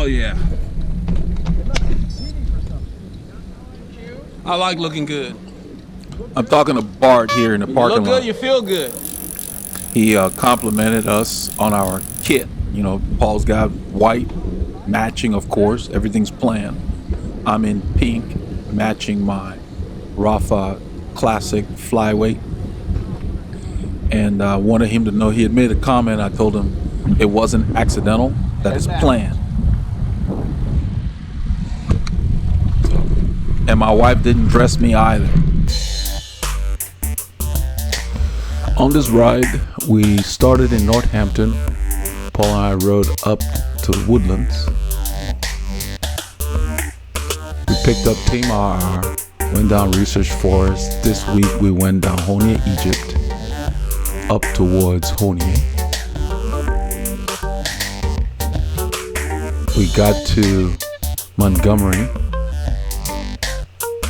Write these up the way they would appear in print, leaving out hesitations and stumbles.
Hell yeah. I like looking good. I'm talking to Bart here in the parking lot. You look good, you feel good. He complimented us on our kit. You know, Paul's got white, matching, of course. Everything's planned. I'm in pink, matching my Rafa Classic Flyweight. And I wanted him to know, he had made a comment. I told him it wasn't accidental, that it's planned. And my wife didn't dress me either. On this ride, we started in Northampton. Paul and I rode up to the Woodlands. We picked up Tamar, went down Research Forest. This week we went down Honia, Egypt, up towards Honia. We got to Montgomery.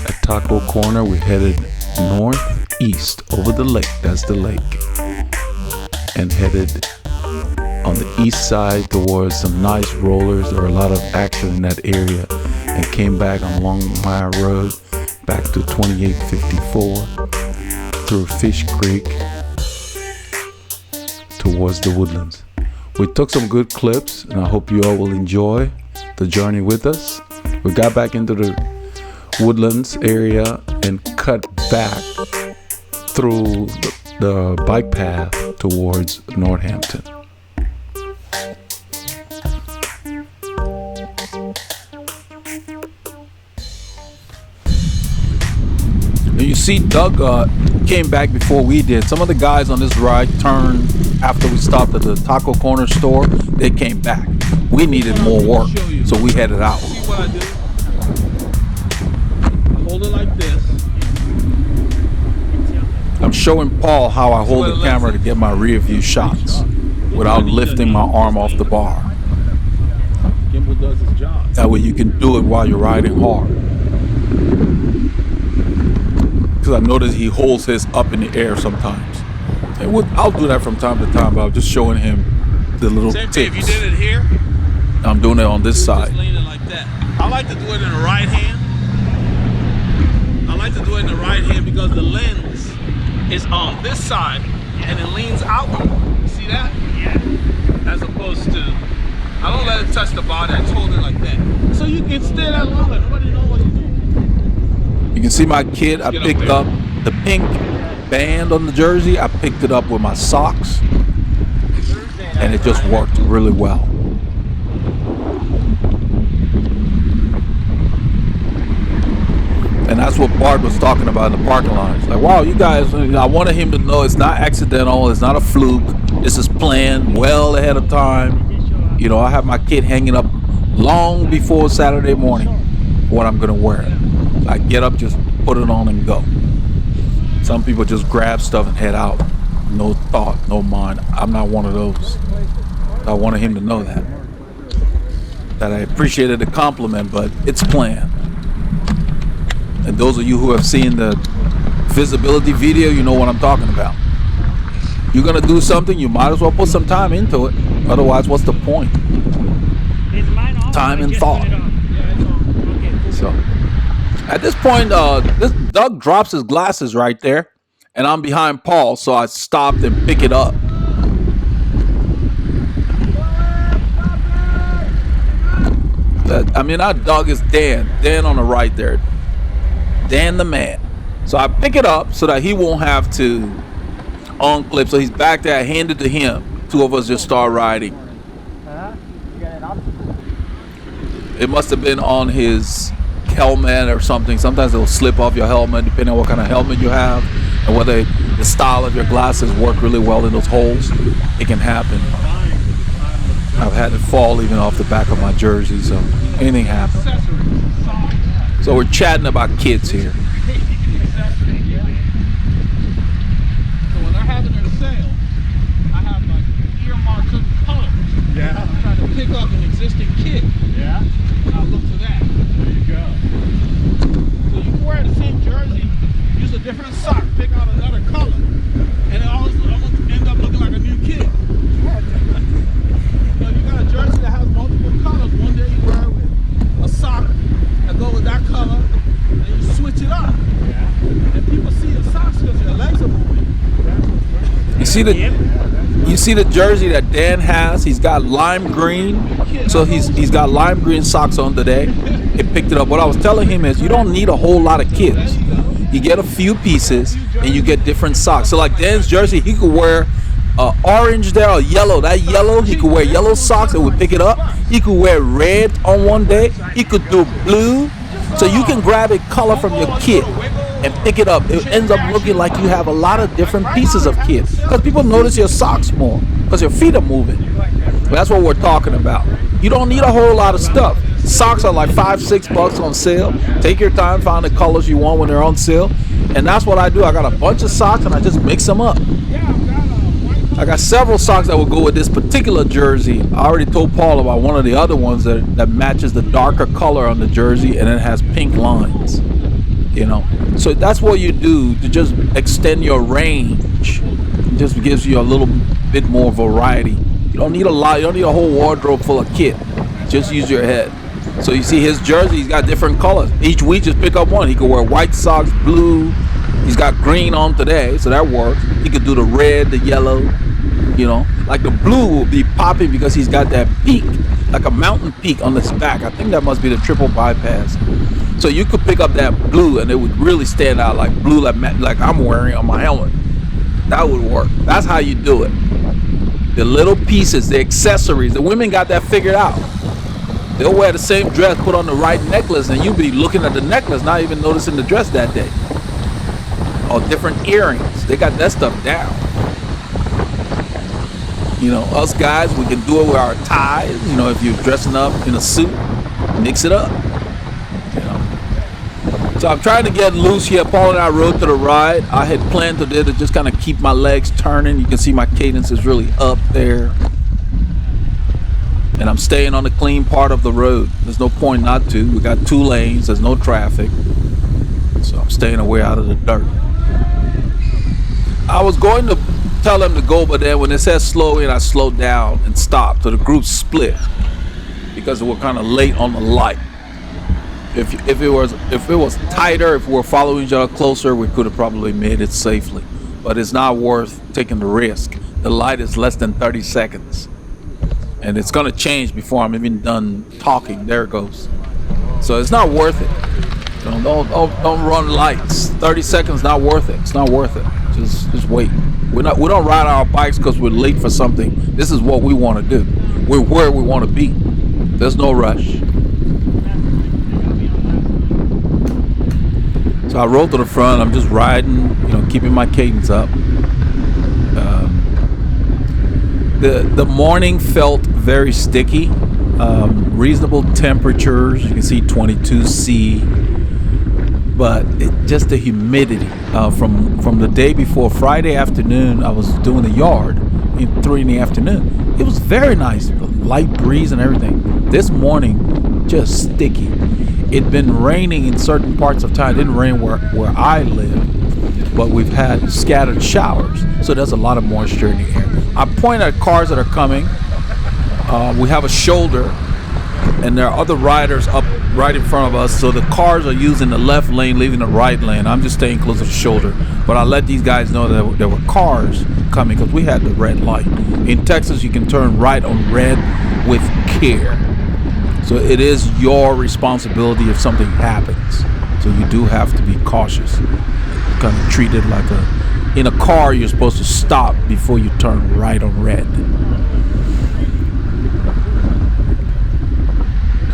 At Taco Corner, we headed northeast over the lake. That's the lake. And headed on the east side towards some nice rollers. There were a lot of action in that area. And came back on Long Mile Road back to 2854 through Fish Creek towards the Woodlands. We took some good clips, and I hope you all will enjoy the journey with us. We got back into the Woodlands area and cut back through the bike path towards Northampton. You see, Doug came back before we did. Some of the guys on this ride turned after we stopped at the Taco Corner store. They came back. We needed more work, so we headed out. See what I do? Hold it like this. I'm showing Paul how I hold the camera to get my rear view shots without lifting my arm off the bar. Gimbal does his job. That way you can do it while you're riding hard. Because I notice he holds his up in the air sometimes. And I'll do that from time to time, but I'm just showing him the little Same tips. thing, if you did it here, I'm doing it on this side. just lean it like that. I like to do it in the right hand. I like to do it in the right hand because the lens is on this side and it leans outward. You see that? Yeah. As opposed to, I don't let it touch the body, I just hold it like that. So you can stay that long and nobody knows what you're doing. You can see my kid. I picked up the pink band on the jersey. I picked it up with my socks. And it just worked really well. And that's what Bart was talking about in the parking lot. It's like, wow, you guys, I wanted him to know it's not accidental. It's not a fluke. This is planned well ahead of time. You know, I have my kid hanging up long before Saturday morning what I'm going to wear. I get up, just put it on and go. Some people just grab stuff and head out. No thought, no mind. I'm not one of those. I wanted him to know that. That I appreciated the compliment, but it's planned. And those of you who have seen the visibility video, you know what I'm talking about. You're going to do something, you might as well put some time into it. Otherwise, what's the point? Time and thought. So, at this point, Doug drops his glasses right there, and I'm behind Paul, so I stopped and pick it up. Our dog is Dan. Dan on the right there. Dan the man. So I pick it up so that he won't have to unclip. So he's back there. I hand it to him. Two of us just start riding. It must have been on his helmet or something. Sometimes it'll slip off your helmet depending on what kind of helmet you have and whether the style of your glasses work really well in those holes. It can happen. I've had it fall even off the back of my jersey, so anything happens. So we're chatting about kids here. So when they're having their sale, I have like earmarks of colors. Yeah. I'm trying to pick up an existing kit. Yeah. And I'll look for that. There you go. So you can wear the same jersey, use a different sock, pick out another color, and it always end up looking like a new kid. So you got a jersey that has multiple colors. One day you wear see the jersey that Dan has? He's got lime green. So he's got lime green socks on today. He picked it up. What I was telling him is you don't need a whole lot of kits. You get a few pieces and you get different socks. So like Dan's jersey, he could wear orange there or yellow. That yellow, he could wear yellow socks and would pick it up. He could wear red on one day. He could do blue. So you can grab a color from your kit and pick it up. It ends up looking like you have a lot of different pieces of kit because people notice your socks more because your feet are moving. That's what we're talking about. You don't need a whole lot of stuff. Socks are like $5-6 on sale. Take your time, find the colors you want when they're on sale. And that's what I do. I got a bunch of socks and I just mix them up. I got several socks that will go with this particular jersey. I already told Paul about one of the other ones that matches the darker color on the jersey and it has pink lines. You know, so that's what you do to just extend your range. It just gives you a little bit more variety. You don't need a lot. You don't need a whole wardrobe full of kit. Just use your head. So you see his jersey, he's got different colors. Each week just pick up one. He could wear white socks, blue. He's got green on today, so that works. He could do the red, the yellow, you know. Like the blue will be popping because he's got that peak, like a mountain peak on his back. I think that must be the triple bypass. So you could pick up that blue and it would really stand out like blue like I'm wearing on my helmet. That would work. That's how you do it. The little pieces, the accessories, the women got that figured out. They'll wear the same dress, put on the right necklace, and you'll be looking at the necklace, not even noticing the dress that day. Or different earrings. They got that stuff down. You know, us guys, we can do it with our ties. You know, if you're dressing up in a suit, mix it up. You know. So I'm trying to get loose here. Paul and I rode to the ride. I had planned to just kind of keep my legs turning. You can see my cadence is really up there. And I'm staying on the clean part of the road. There's no point not to. We got 2 lanes. There's no traffic. So I'm staying away out of the dirt. I was going to tell them to go, but then when it said slow in, I slowed down and stopped. So the group split because we were kind of late on the light. If it was tighter, if we were following each other closer, we could have probably made it safely. But it's not worth taking the risk. The light is less than 30 seconds. And it's gonna change before I'm even done talking. There it goes. So it's not worth it. Don't run lights. 30 seconds not worth it. It's not worth it. Just wait. We don't ride our bikes because we're late for something. This is what we want to do. We're where we want to be. There's no rush. So I rolled to the front. I'm just riding, you know, keeping my cadence up. The morning felt very sticky. Reasonable temperatures. You can see 22°C. But just the humidity from the day before. Friday afternoon, I was doing the yard in 3 in the afternoon. It was very nice, the light breeze and everything. This morning, just sticky. It'd been raining in certain parts of town. It didn't rain where I live, but we've had scattered showers, so there's a lot of moisture in the air. I point at cars that are coming. We have a shoulder, and there are other riders up right in front of us, so the cars are using the left lane, leaving the right lane. I'm just staying close to the shoulder, but I let these guys know that there were cars coming because we had the red light. In Texas, you can turn right on red with care, so it is your responsibility if something happens. So you do have to be cautious. Kind of treat it like in a car, you're supposed to stop before you turn right on red.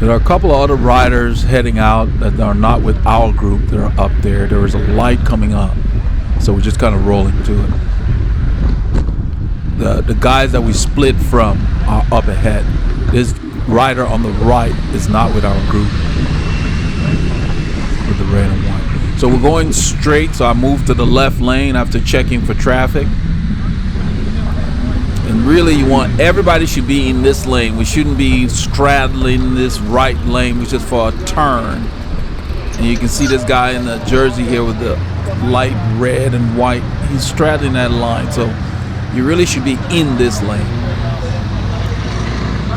There are a couple of other riders heading out that are not with our group that are up there. There is a light coming up, so we're just kind of rolling to it. The guys that we split from are up ahead. This rider on the right is not with our group with the red and white. So we're going straight, so I moved to the left lane after checking for traffic. And really, everybody should be in this lane. We shouldn't be straddling this right lane, which is for a turn. And you can see this guy in the jersey here with the light red and white. He's straddling that line, so you really should be in this lane.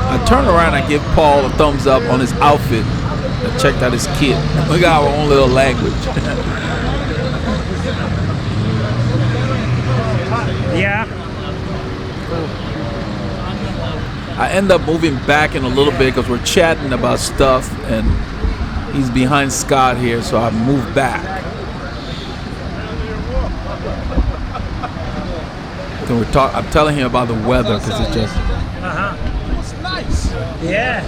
I turn around and I give Paul a thumbs up on his outfit. I checked out his kit. We got our own little language. Yeah. I end up moving back in a little bit because we're chatting about stuff, and he's behind Scott here, so I moved back. So I'm telling him about the weather because it's just. It's nice. Yeah.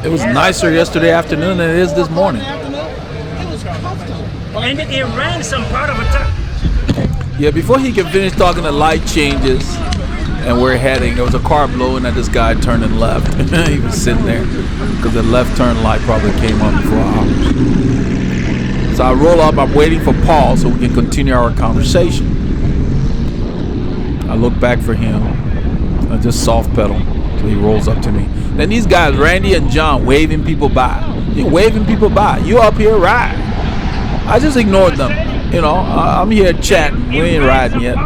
It was nicer yesterday afternoon than it is this morning. It was comfortable. And it rained some part of the time. Yeah, before he can finish talking, the light changes and we're heading. There was a car blowing at this guy turning left. He was sitting there because the left turn light probably came on before ours. So I roll up. I'm waiting for Paul so we can continue our conversation. I look back for him. I just soft pedal till he rolls up to me. Then these guys, Randy and John, waving people by. You waving people by. You up here, ride. I just ignored them. You know, I'm here chatting. We ain't riding yet.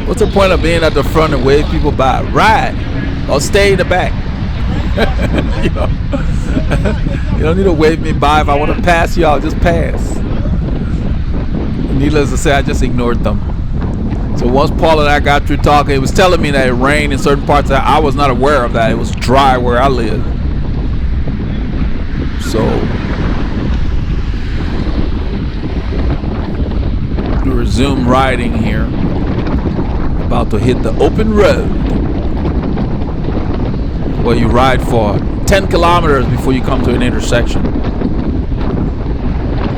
What's the point of being at the front and wave people by? Ride or stay in the back. You know? You don't need to wave me by. If I want to pass you, I'll just pass. Needless to say, I just ignored them. So once Paul and I got through talking, he was telling me that it rained in certain parts. That I was not aware of that. It was dry where I live. So we resume riding here. About to hit the open road where you ride for 10 kilometers before you come to an intersection.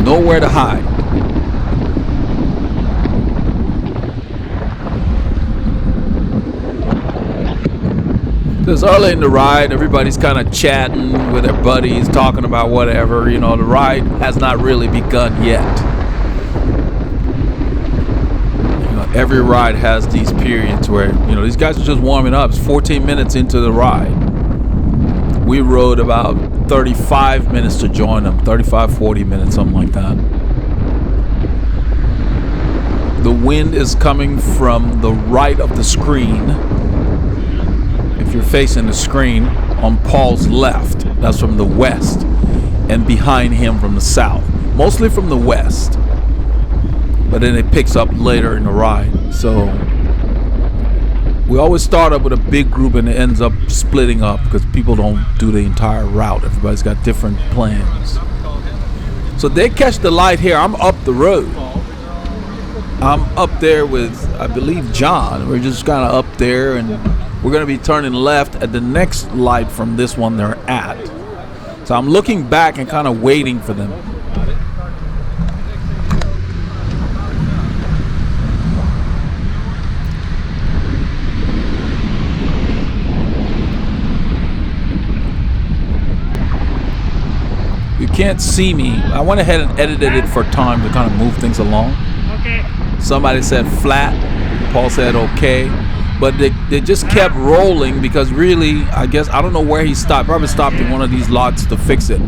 Nowhere to hide. It's early in the ride. Everybody's kind of chatting with their buddies, talking about whatever. You know, the ride has not really begun yet. You know, every ride has these periods where, you know, these guys are just warming up. It's 14 minutes into the ride. We rode about 35 minutes to join them. 35, 40 minutes, something like that. The wind is coming from the right of the screen. If you're facing the screen, on Paul's left, that's from the west, and behind him from the south, mostly from the west, but then it picks up later in the ride. So we always start up with a big group and it ends up splitting up because people don't do the entire route. Everybody's got different plans. So they catch the light here. I'm up the road. I'm up there with, I believe, John. We're just kind of up there, and we're going to be turning left at the next light from this one they're at. So I'm looking back and kind of waiting for them. You can't see me. I went ahead and edited it for time to kind of move things along. Okay. Somebody said flat. Paul said okay. But they just kept rolling because really, I guess, I don't know where he stopped. Probably stopped in one of these lots to fix it.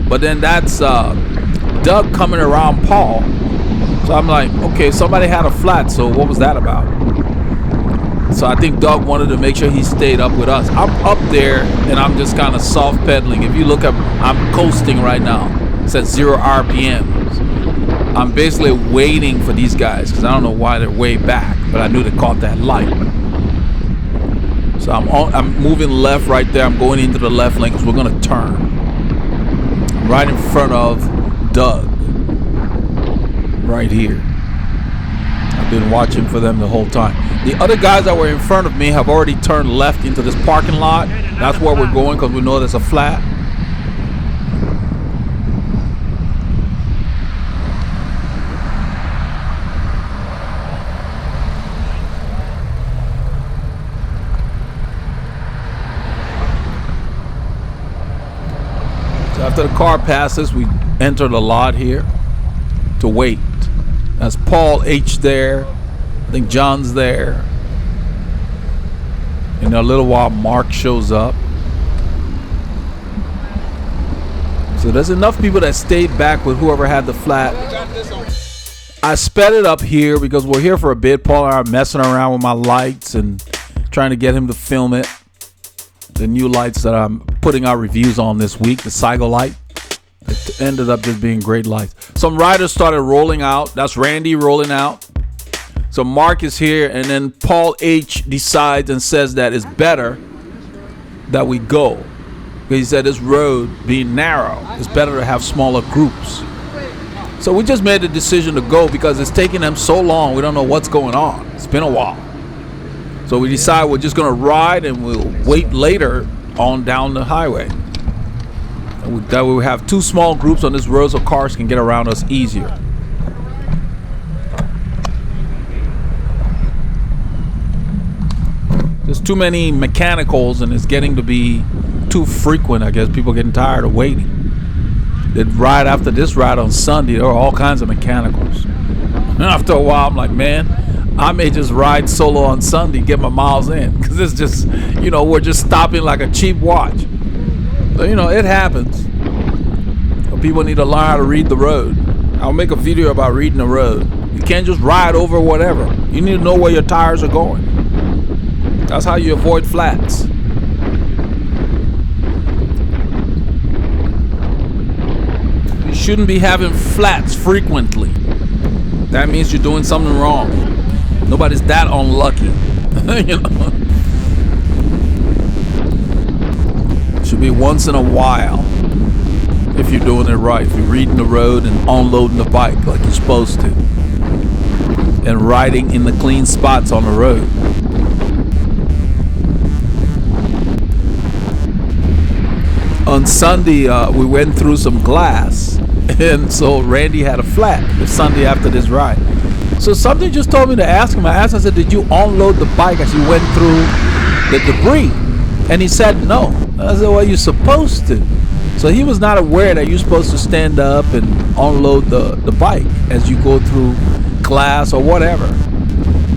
But then that's Doug coming around Paul. So I'm like, okay, somebody had a flat, so what was that about? So I think Doug wanted to make sure he stayed up with us. I'm up there, and I'm just kind of soft pedaling. If you look up, I'm coasting right now. It's at 0 RPMs. I'm basically waiting for these guys because I don't know why they're way back, but I knew they caught that light. So I'm moving left right there. I'm going into the left lane because we're going to turn. Right in front of Doug. Right here. I've been watching for them the whole time. The other guys that were in front of me have already turned left into this parking lot. That's where we're going because we know there's a flat. After the car passes, we enter the lot here to wait. That's Paul H there. I think John's there. In a little while, Mark shows up. So there's enough people that stayed back with whoever had the flat. I sped it up here because we're here for a bit. Paul and I are messing around with my lights and trying to get him to film it. The new lights that I'm putting out reviews on this week, the Cycle light. It ended up just being great lights. Some riders started rolling out. That's Randy rolling out. So Mark is here, and then Paul H decides and says that it's better that we go. He said this road being narrow, it's better to have smaller groups. So we just made the decision to go because it's taking them so long. We don't know what's going on. It's been a while. So we decided we're just going to ride and we'll wait later on down the highway. And that way we have two small groups on this road so cars can get around us easier. There's too many mechanicals and it's getting to be too frequent. I guess people are getting tired of waiting. They'd ride after this ride on Sunday. There were all kinds of mechanicals. And after a while, I'm like, man, I may just ride solo on Sunday, get my miles in. Because it's just, we're just stopping like a cheap watch. So, it happens. But people need to learn how to read the road. I'll make a video about reading the road. You can't just ride over whatever. You need to know where your tires are going. That's how you avoid flats. Shouldn't be having flats frequently. That means you're doing something wrong. Nobody's that unlucky. Should be once in a while if you're doing it right. If you're reading the road and unloading the bike like you're supposed to. And riding in the clean spots on the road. On Sunday, we went through some glass. And so Randy had a flat the Sunday after this ride. So something just told me to ask him. I said, did you unload the bike as you went through the debris? And he said, no. I said, well, you're supposed to. So he was not aware that you're supposed to stand up and unload the bike as you go through glass or whatever.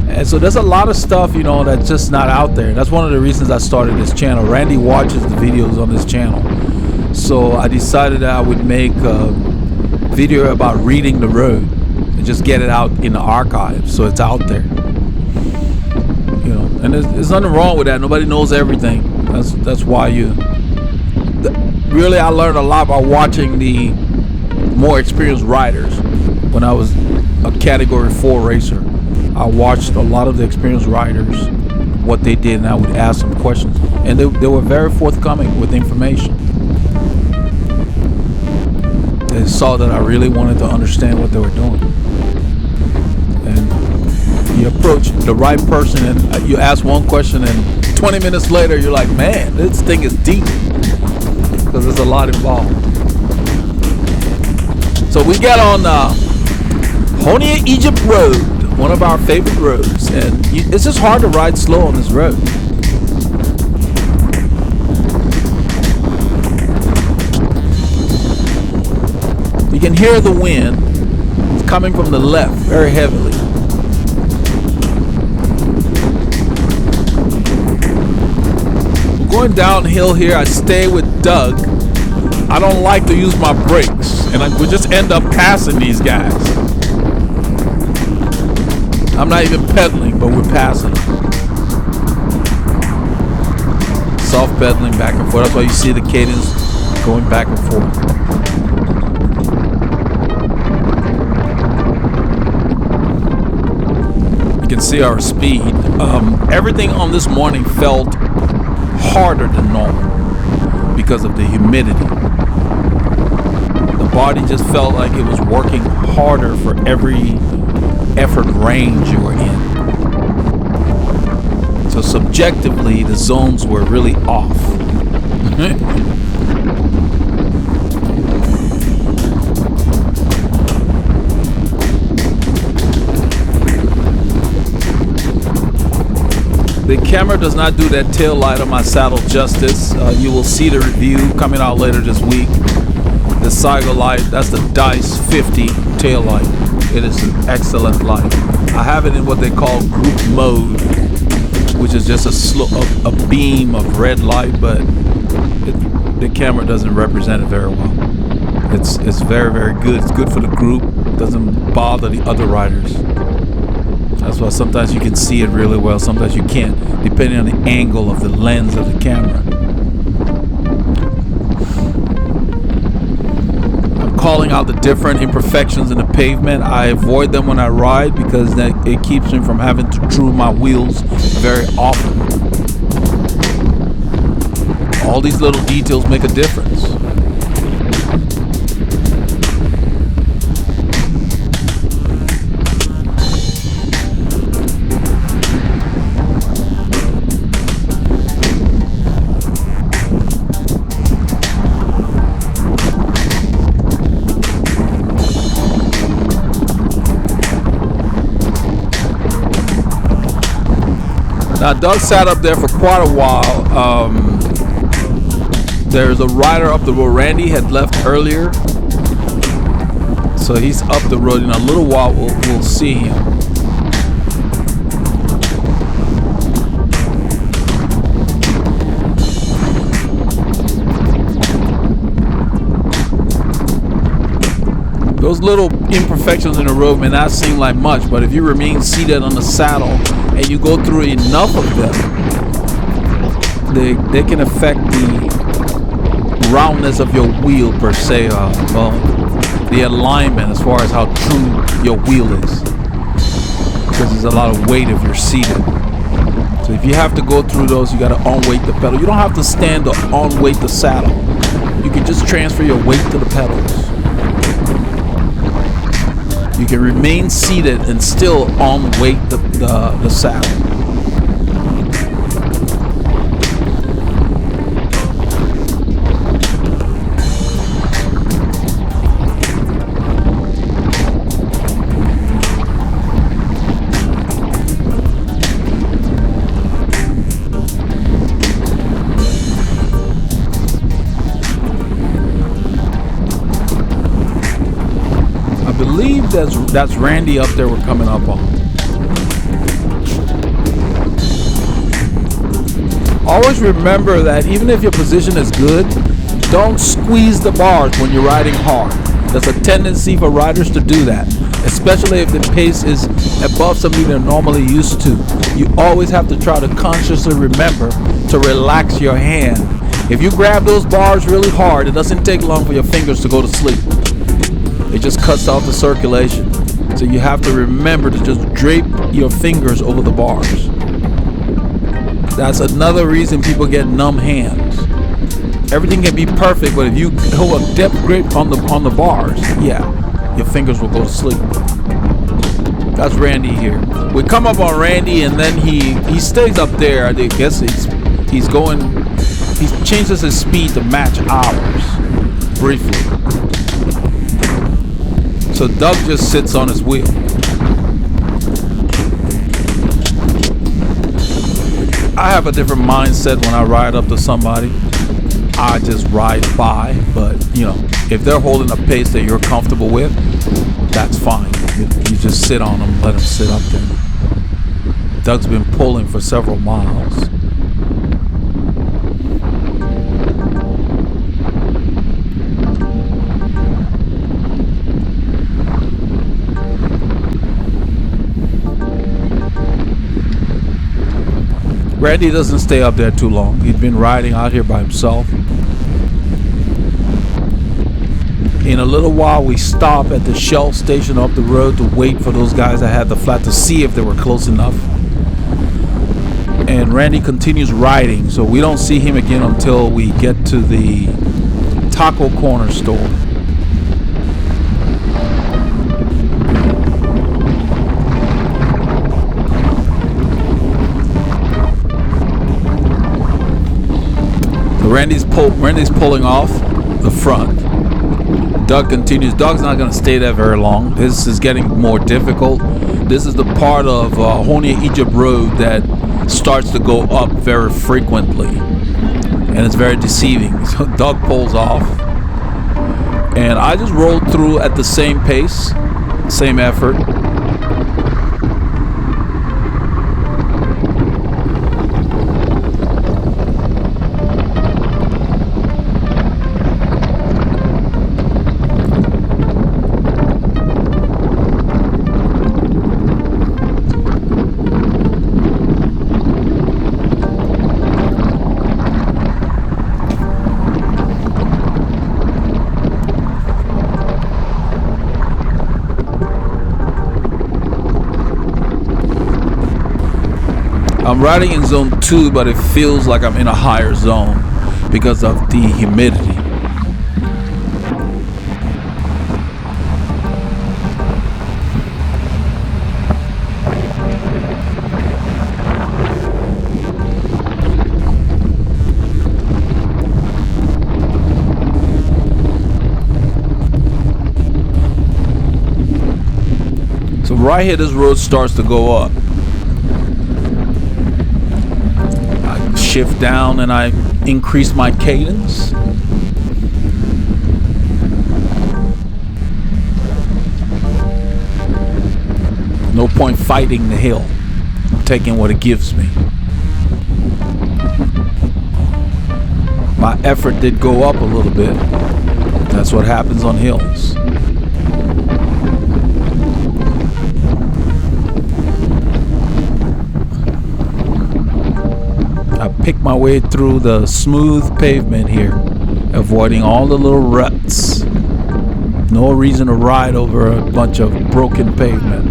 And so there's a lot of stuff, that's just not out there. That's one of the reasons I started this channel. Randy watches the videos on this channel. So I decided that I would make a video about reading the road and just get it out in the archive so it's out there. And there's nothing wrong with that. Nobody knows everything. That's why really I learned a lot by watching the more experienced riders. When I was a category 4 racer, I watched a lot of the experienced riders, what they did, and I would ask them questions, and they were very forthcoming with information. They saw that I really wanted to understand what they were doing. And you approach the right person and you ask one question and 20 minutes later you're like, man, this thing is deep. Because there's a lot involved. So we got on Honia Egypt Road, one of our favorite roads. And it's just hard to ride slow on this road. You can hear the wind. It's coming from the left very heavily. Going downhill here, I stay with Doug. I don't like to use my brakes, and we just end up passing these guys. I'm not even pedaling, but we're passing. Soft pedaling back and forth. That's why you see the cadence going back and forth. You can see our speed. Everything on this morning felt harder than normal because of the humidity. The body just felt like it was working harder for every effort range you were in. So subjectively, the zones were really off. The camera does not do that tail light on my saddle justice. You will see the review coming out later this week. The Cycle light, that's the Dice 50 tail light. It is an excellent light. I have it in what they call group mode, which is just a beam of red light, but the camera doesn't represent it very well. It's very, very good. It's good for the group. It doesn't bother the other riders. That's why sometimes you can see it really well, sometimes you can't, depending on the angle of the lens of the camera. calling out the different imperfections in the pavement. I avoid them when I ride because it keeps me from having to drew my wheels very often. All these little details make a difference. Now, Doug sat up there for quite a while. There's a rider up the road. Randy had left earlier, so he's up the road. In a little while, we'll see him. Those little imperfections in the road may not seem like much, but if you remain seated on the saddle and you go through enough of them, they can affect the roundness of your wheel per se, the alignment as far as how true your wheel is, because there's a lot of weight if you're seated. So if you have to go through those, you got to on-weight the pedal. You don't have to stand or on-weight the saddle. You can just transfer your weight to the pedals. You can remain seated and still on-weight the saddle. I believe that's Randy up there we're coming up on. Always remember that even if your position is good, don't squeeze the bars when you're riding hard. There's a tendency for riders to do that, especially if the pace is above something they're normally used to. You always have to try to consciously remember to relax your hand. If you grab those bars really hard, it doesn't take long for your fingers to go to sleep. It just cuts off the circulation. So you have to remember to just drape your fingers over the bars. That's another reason people get numb hands. Everything can be perfect, but if you hold a depth grip on the bars, yeah, your fingers will go to sleep. That's Randy here. We come up on Randy, and then he stays up there. I guess he changes his speed to match ours briefly. So Doug just sits on his wheel. I have a different mindset when I ride up to somebody. I just ride by, but if they're holding a pace that you're comfortable with, that's fine. You just sit on them, let them sit up there. Doug's been pulling for several miles. Randy doesn't stay up there too long. He'd been riding out here by himself. In a little while, we stop at the Shell station up the road to wait for those guys that had the flat to see if they were close enough. And Randy continues riding, so we don't see him again until we get to the taco corner store. Randy's pulling off the front. Doug continues. Doug's not going to stay there very long. This is getting more difficult. This is the part of Honia Egypt Road that starts to go up very frequently, and it's very deceiving. So Doug pulls off, and I just rolled through at the same pace, same effort. I'm riding in zone 2, but it feels like I'm in a higher zone because of the humidity. So right here, this road starts to go up. I shift down and I increase my cadence. No point fighting the hill. I'm taking what it gives me. My effort did go up a little bit. That's what happens on hills. I pick my way through the smooth pavement here, avoiding all the little ruts. No reason to ride over a bunch of broken pavement.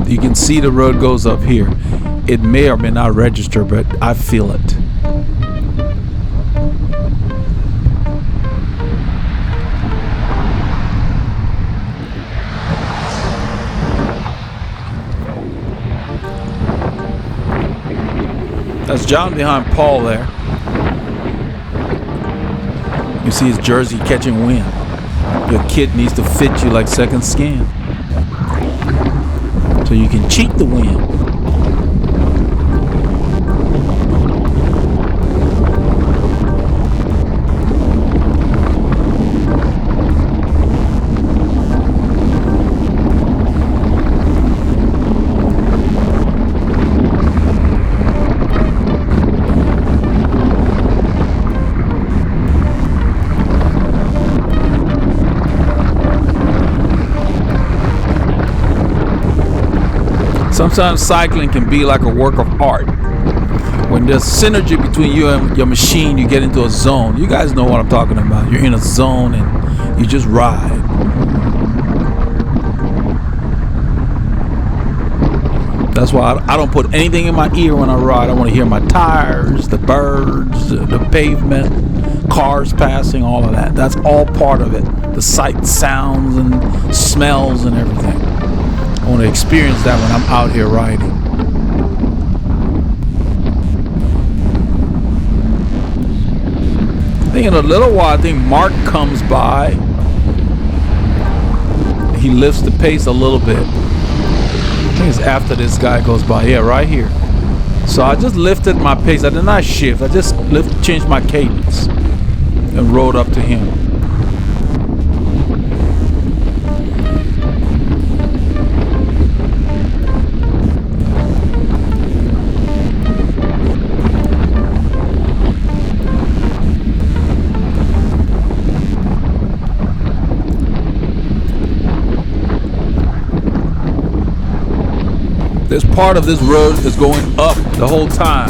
You can see the road goes up here. It may or may not register, but I feel it. That's John behind Paul there. You see his jersey catching wind. Your kit needs to fit you like second skin, so you can cheat the wind. Sometimes cycling can be like a work of art. When there's synergy between you and your machine, you get into a zone. You guys know what I'm talking about. You're in a zone and you just ride. That's why I don't put anything in my ear when I ride. I want to hear my tires, the birds, the pavement, cars passing, all of that. That's all part of it. The sights, sounds, and smells and everything. I want to experience that when I'm out here riding. I think in a little while, I think Mark comes by. He lifts the pace a little bit. I think it's after this guy goes by. Yeah, right here. So I just lifted my pace. I did not shift. I just changed my cadence and rode up to him. This part of this road is going up the whole time.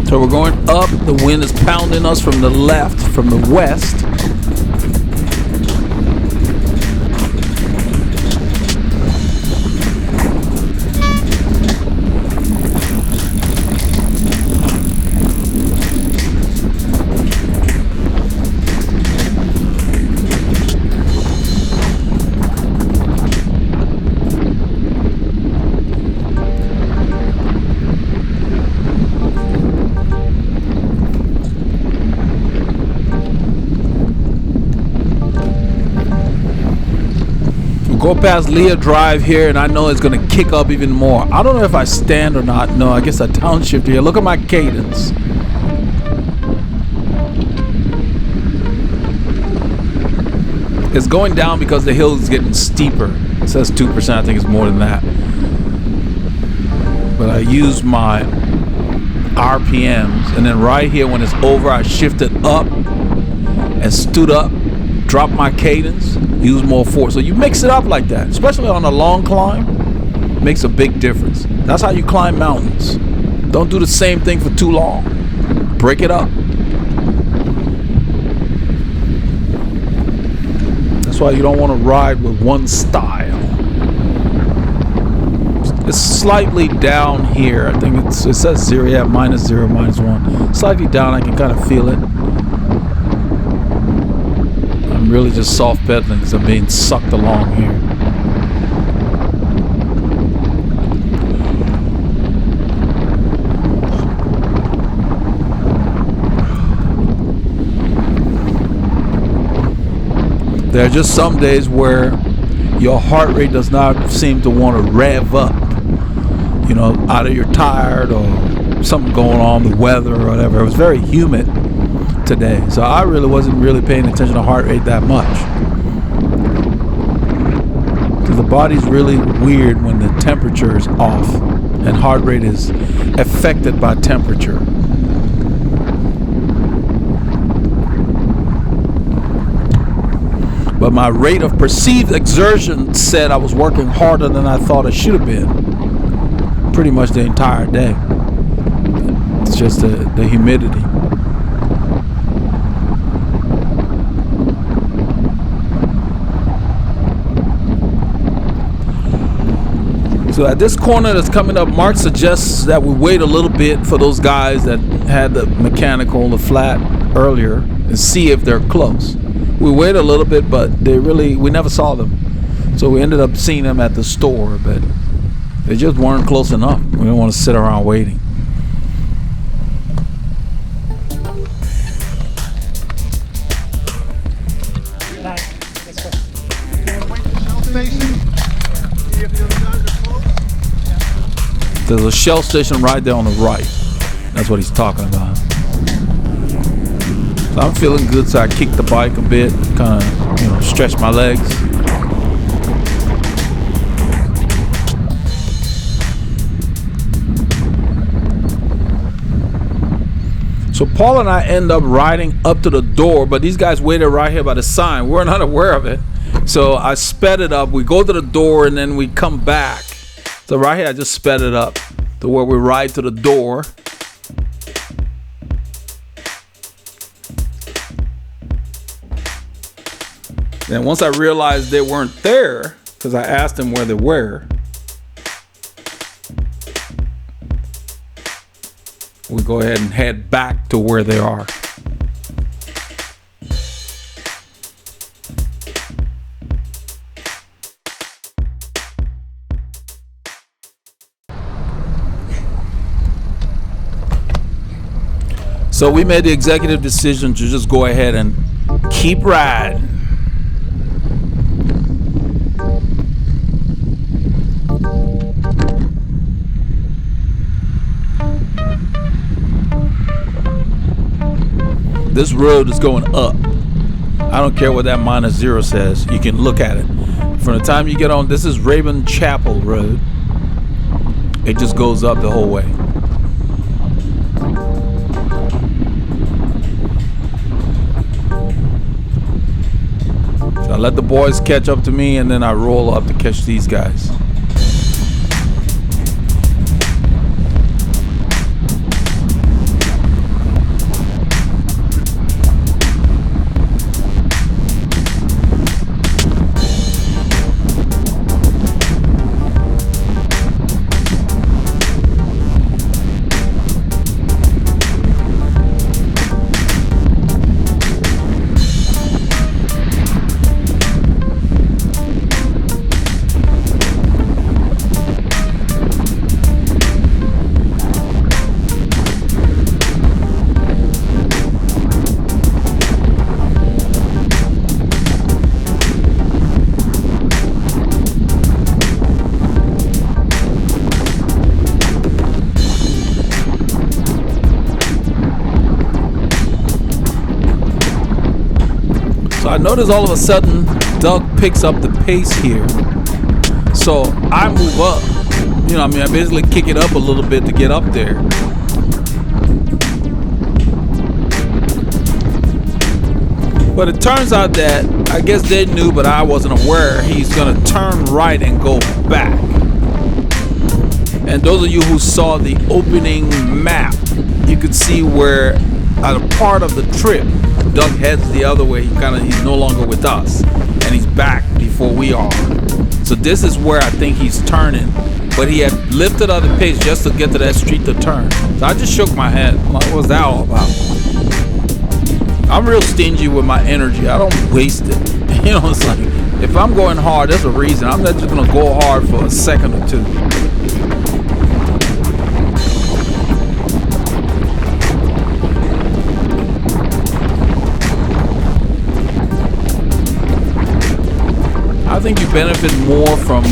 So we're going up, the wind is pounding us from the left, from the west. Go past Leah Drive here, and I know it's gonna kick up even more. I don't know if I stand or not. No, I guess I downshift here. Look at my cadence. It's going down because the hill is getting steeper. It says 2%. I think it's more than that. but I use my RPMs, and then right here when it's over, I shifted up and stood up, dropped my cadence, use more force. So you mix it up like that, especially on a long climb, makes a big difference. That's how you climb mountains. Don't do the same thing for too long. Break it up. That's why you don't want to ride with one style. It's slightly down here. I think it says 0, yeah, -0, -1. Slightly down, I can kind of feel it. I'm really just soft pedaling because I'm being sucked along here. There are just some days where your heart rate does not seem to want to rev up. You know, either you're tired or something going on, the weather or whatever. It was very humid today, so I really wasn't really paying attention to heart rate that much. Because the body's really weird when the temperature is off, and heart rate is affected by temperature. But my rate of perceived exertion said I was working harder than I thought I should have been. Pretty much the entire day. It's just the humidity. So at this corner that's coming up, Mark suggests that we wait a little bit for those guys that had the mechanical, the flat earlier, and see if they're close. We waited a little bit, but we never saw them. So we ended up seeing them at the store, but they just weren't close enough. We didn't want to sit around waiting. There's a Shell station right there on the right. That's what he's talking about. So I'm feeling good, so I kicked the bike a bit, kind of, stretch my legs. So Paul and I end up riding up to the door, but these guys waited right here by the sign. We're not aware of it. So I sped it up. We go to the door and then we come back. So right here, I just sped it up to where we ride to the door. Then once I realized they weren't there, because I asked them where they were, we go ahead and head back to where they are. So we made the executive decision to just go ahead and keep riding. This road is going up. I don't care what that -0 says. You can look at it. From the time you get on, this is Raven Chapel Road. It just goes up the whole way. So I let the boys catch up to me, and then I roll up to catch these guys. I notice all of a sudden Doug picks up the pace here, so I move up. You know, I mean, I basically kick it up a little bit to get up there. But it turns out that, I guess they knew, but I wasn't aware, he's gonna turn right and go back. And those of you who saw the opening map, you could see where at a part of the trip, Doug heads the other way. He's no longer with us, and he's back before we are. So this is where I think he's turning, but he had lifted up the pace just to get to that street to turn. So I just shook my head. I'm like, what's that all about? I'm real stingy with my energy. I don't waste it. You know, it's like, if I'm going hard, there's a reason. I'm not just gonna go hard for a second or two. I think you benefit more from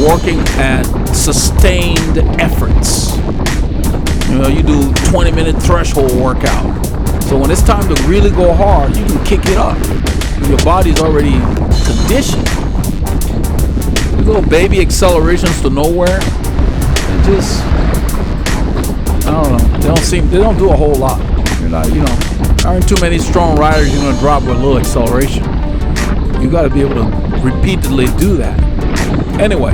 working at sustained efforts. You know, you do 20-minute threshold workout. So when it's time to really go hard, you can kick it up. Your body's already conditioned. These little baby accelerations to nowhere, they just, I don't know, they don't do a whole lot. You're not, you know, aren't too many strong riders you're gonna drop with a little acceleration. You got to be able to repeatedly do that. Anyway,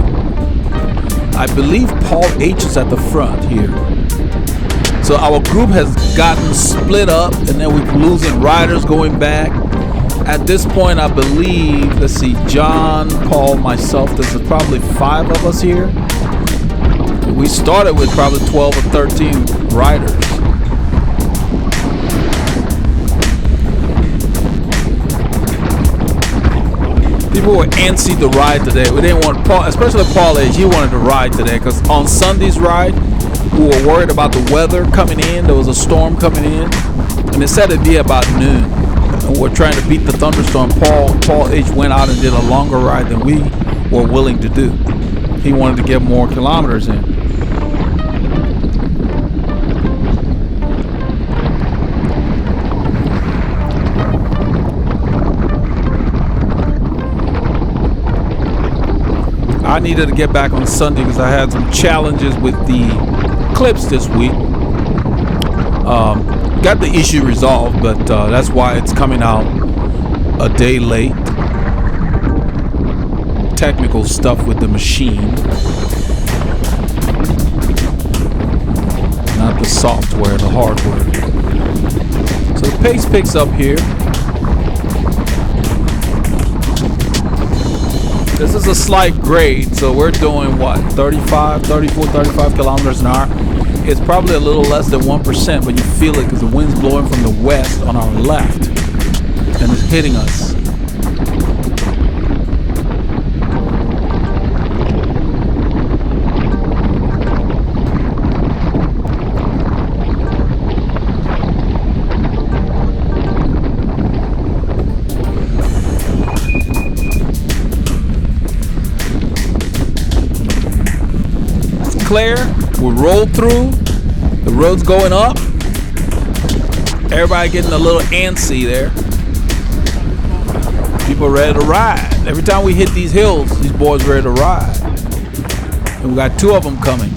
I believe Paul H is at the front here. So our group has gotten split up, and then we're losing riders going back. At this point, I believe, let's see, John, Paul, myself, there's probably 5 of us here. We started with probably 12 or 13 riders. People were antsy to ride today. We didn't want Paul, especially Paul H. He wanted to ride today because on Sunday's ride, we were worried about the weather coming in. There was a storm coming in, and it said it'd be about noon. And we're trying to beat the thunderstorm. Paul H. went out and did a longer ride than we were willing to do. He wanted to get more kilometers in. I needed to get back on Sunday because I had some challenges with the clips this week. Got the issue resolved, but that's why it's coming out a day late. Technical stuff with the machine, not the software, the hardware. So the pace picks up here. This is a slight grade, so we're doing what, 34, 35 kilometers an hour. It's probably a little less than 1%, but you feel it because the wind's blowing from the west on our left and it's hitting us. Clear, we roll through, the road's going up, everybody getting a little antsy there. People are ready to ride. Every time we hit these hills, these boys are ready to ride. And we got 2 of them coming.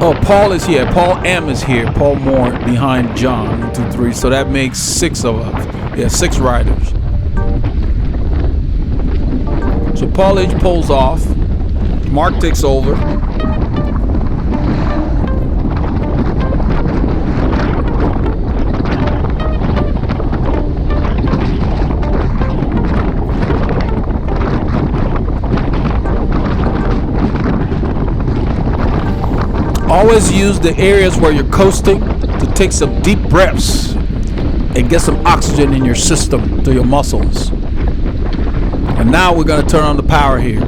Oh, Paul is here, Paul M is here, Paul Moore behind John, 1, 2, 3, so that makes 6 of us. Yeah, 6 riders. So Paul H pulls off, Mark takes over. Always use the areas where you're coasting to take some deep breaths and get some oxygen in your system to your muscles. And now we're going to turn on the power here.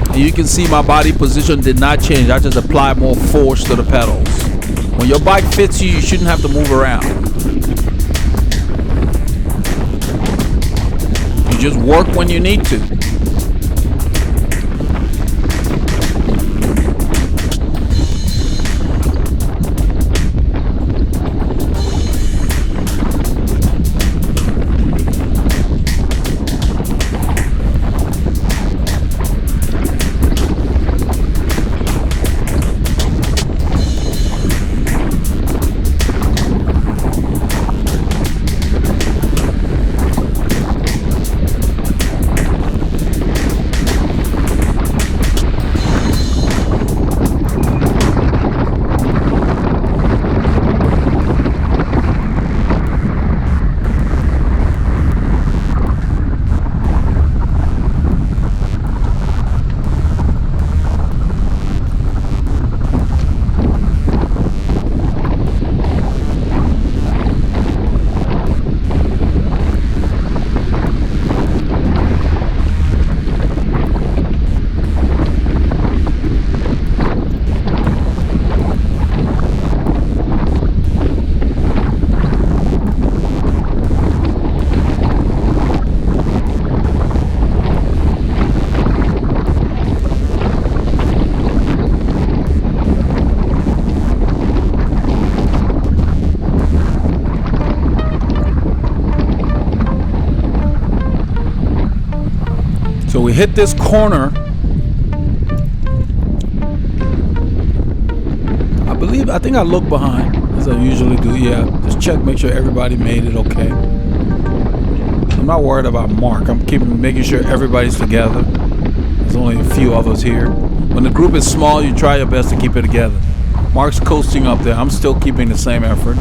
And you can see my body position did not change. I just applied more force to the pedals. When your bike fits you, you shouldn't have to move around. You just work when you need to. hit this corner, I think I look behind as I usually do. Yeah, just check, make sure everybody made it okay. I'm not worried about Mark. I'm making sure everybody's together. There's only a few of us here. When the group is small, you try your best to keep it together. Mark's coasting up there. I'm still keeping the same effort.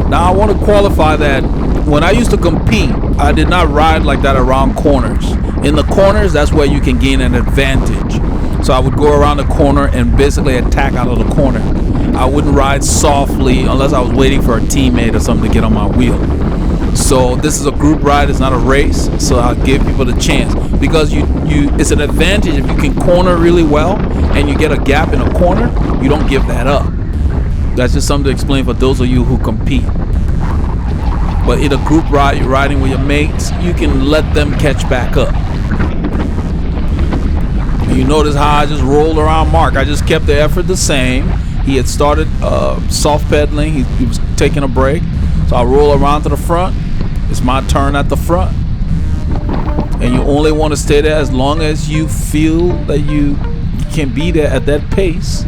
Now I want to qualify that when I used to compete, I did not ride like that around corners. In the corners, that's where you can gain an advantage. So I would go around the corner and basically attack out of the corner. I wouldn't ride softly unless I was waiting for a teammate or something to get on my wheel. So this is a group ride, it's not a race. So I'll give people the chance because it's an advantage if you can corner really well and you get a gap in a corner, you don't give that up. That's just something to explain for those of you who compete. But in a group ride, you're riding with your mates, you can let them catch back up. And you notice how I just rolled around Mark. I just kept the effort the same. He had started soft pedaling. He was taking a break. So I roll around to the front. It's my turn at the front. And you only want to stay there as long as you feel that you can be there at that pace.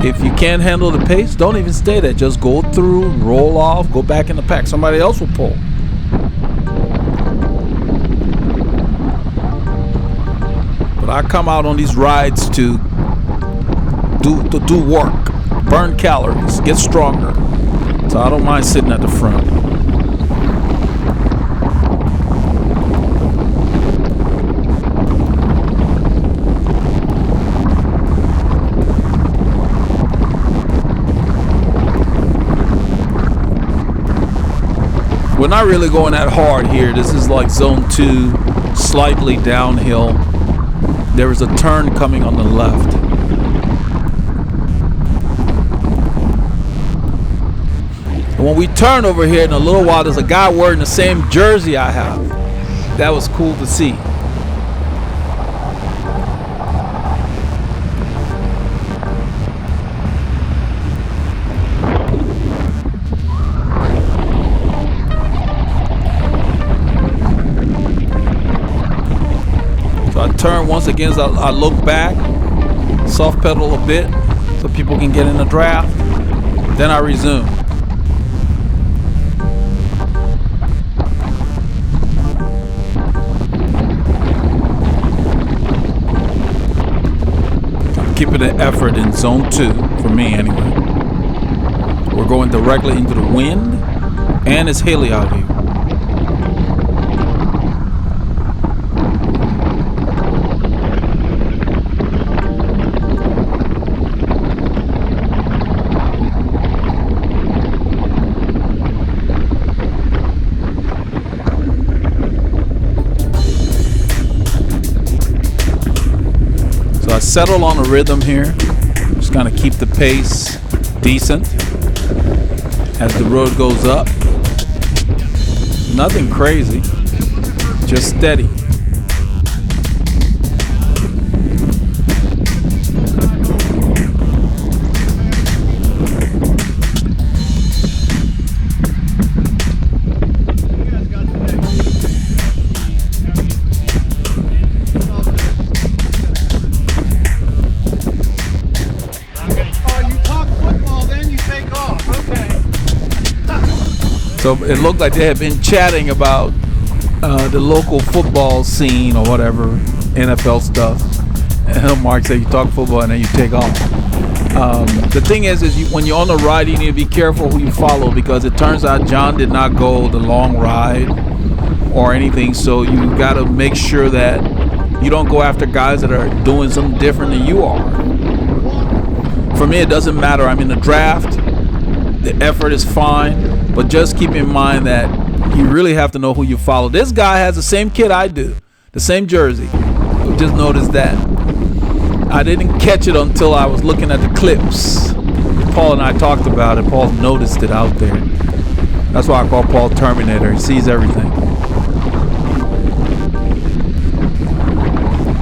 If you can't handle the pace, don't even stay there. Just go through, roll off, go back in the pack. Somebody else will pull. But I come out on these rides to do work, burn calories, get stronger. So I don't mind sitting at the front. We're not really going that hard here. This is like zone 2, slightly downhill. There is a turn coming on the left. And when we turn over here in a little while, there's a guy wearing the same jersey I have. That was cool to see. Turn once again as I look back, soft pedal a bit so people can get in the draft, then I resume. I'm keeping the effort in zone 2 for me anyway. We're going directly into the wind and it's hilly out here. Settle on a rhythm here. Just kind of keep the pace decent as the road goes up. Nothing crazy, just steady. So it looked like they had been chatting about the local football scene or whatever, NFL stuff. And Mark said you talk football and then you take off. The thing is when you're on the ride, you need to be careful who you follow because it turns out John did not go the long ride or anything. So you got to make sure that you don't go after guys that are doing something different than you are. For me, it doesn't matter. I'm in the draft. The effort is fine. But just keep in mind that you really have to know who you follow. This guy has the same kit I do, the same jersey. So just notice that. I didn't catch it until I was looking at the clips. Paul and I talked about it. Paul noticed it out there. That's why I call Paul Terminator. He sees everything.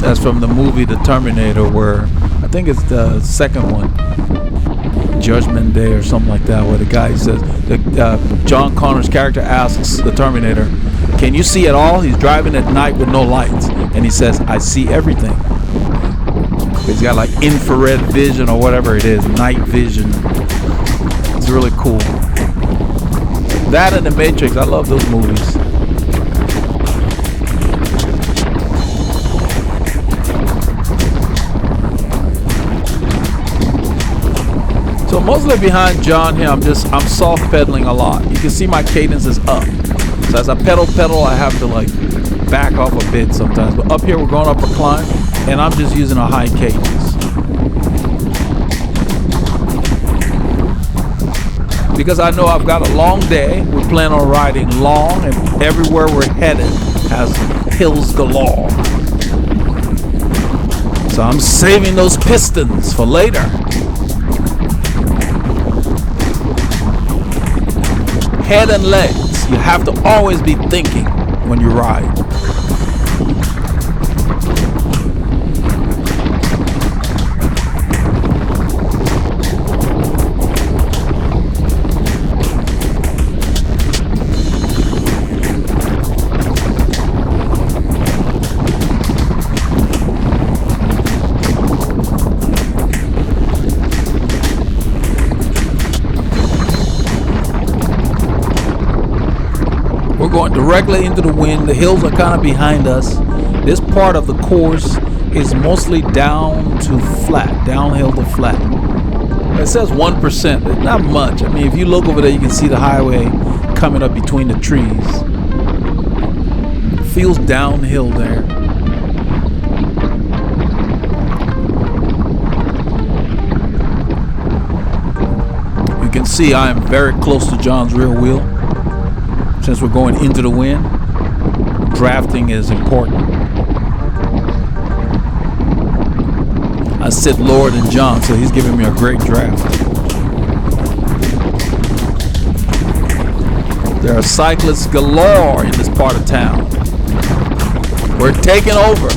That's from the movie The Terminator, where I think it's the second one, Judgment Day or something like that, where the guy says, John Connor's character asks the Terminator, "Can you see at all?" He's driving at night with no lights, and he says, "I see everything." He's got like infrared vision or whatever it is, night vision. It's really cool. That and The Matrix, I love those movies. So mostly behind John here, I'm soft pedaling a lot. You can see my cadence is up. So as I pedal, I have to like back off a bit sometimes. But up here, we're going up a climb, and I'm just using a high cadence. Because I know I've got a long day. We plan on riding long, and everywhere we're headed has hills galore. So I'm saving those pistons for later. Head and legs, you have to always be thinking when you ride. We're going directly into the wind. The hills are kind of behind us. This part of the course is mostly down to flat, downhill to flat. It says 1%, but not much. I mean, if you look over there, you can see the highway coming up between the trees. It feels downhill there. You can see I am very close to John's rear wheel. Since we're going into the wind, drafting is important. I sit lower than John, so he's giving me a great draft. There are cyclists galore in this part of town. We're taking over.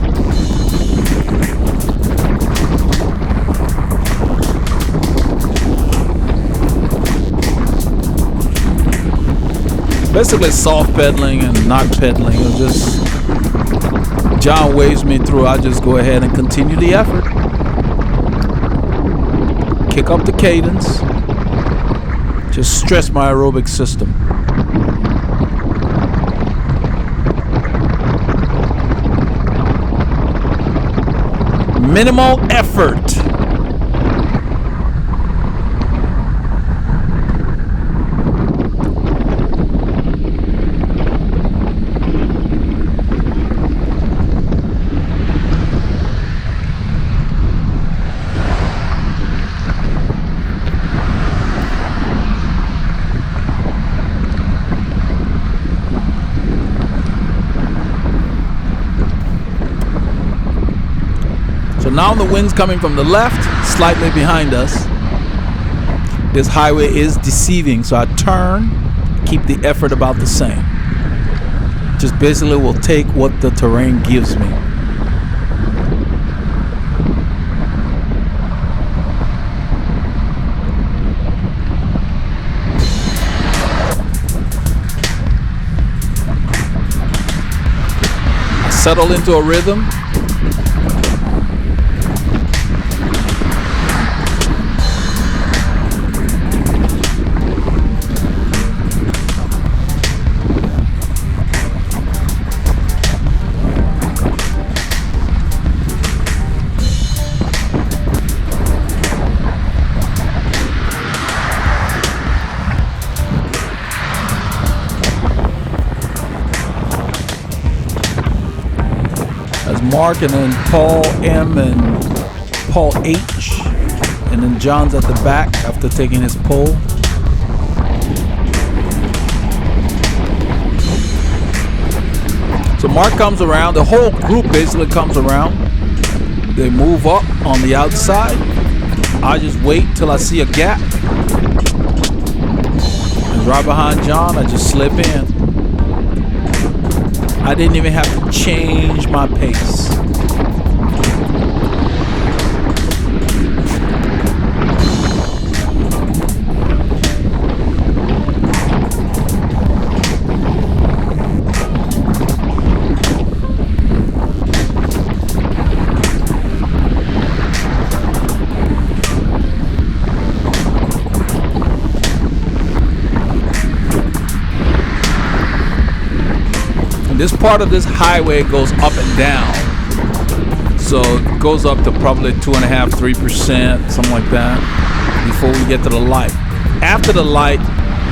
Basically soft pedaling and not pedaling. It's just John waves me through. I just go ahead and continue the effort. Kick up the cadence. Just stress my aerobic system. Minimal effort. Now the wind's coming from the left, slightly behind us. This highway is deceiving, so I turn, keep the effort about the same. Just basically will take what the terrain gives me. I settle into a rhythm. Mark, and then Paul M and Paul H, and then John's at the back after taking his pole. So Mark comes around, the whole group basically comes around. They move up on the outside. I just wait till I see a gap. And right behind John, I just slip in. I didn't even have to change my pace. This part of this highway goes up and down. So it goes up to probably 2.5%, 3%, something like that, before we get to the light. After the light,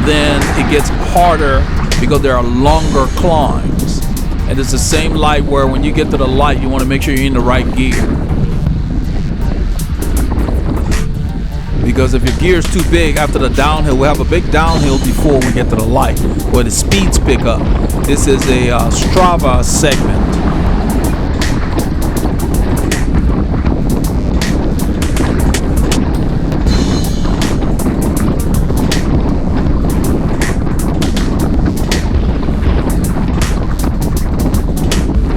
then it gets harder because there are longer climbs. And it's the same light where when you get to the light, you want to make sure you're in the right gear. Because if your gear is too big after the downhill, we have a big downhill before we get to the light, where the speeds pick up. This is a Strava segment.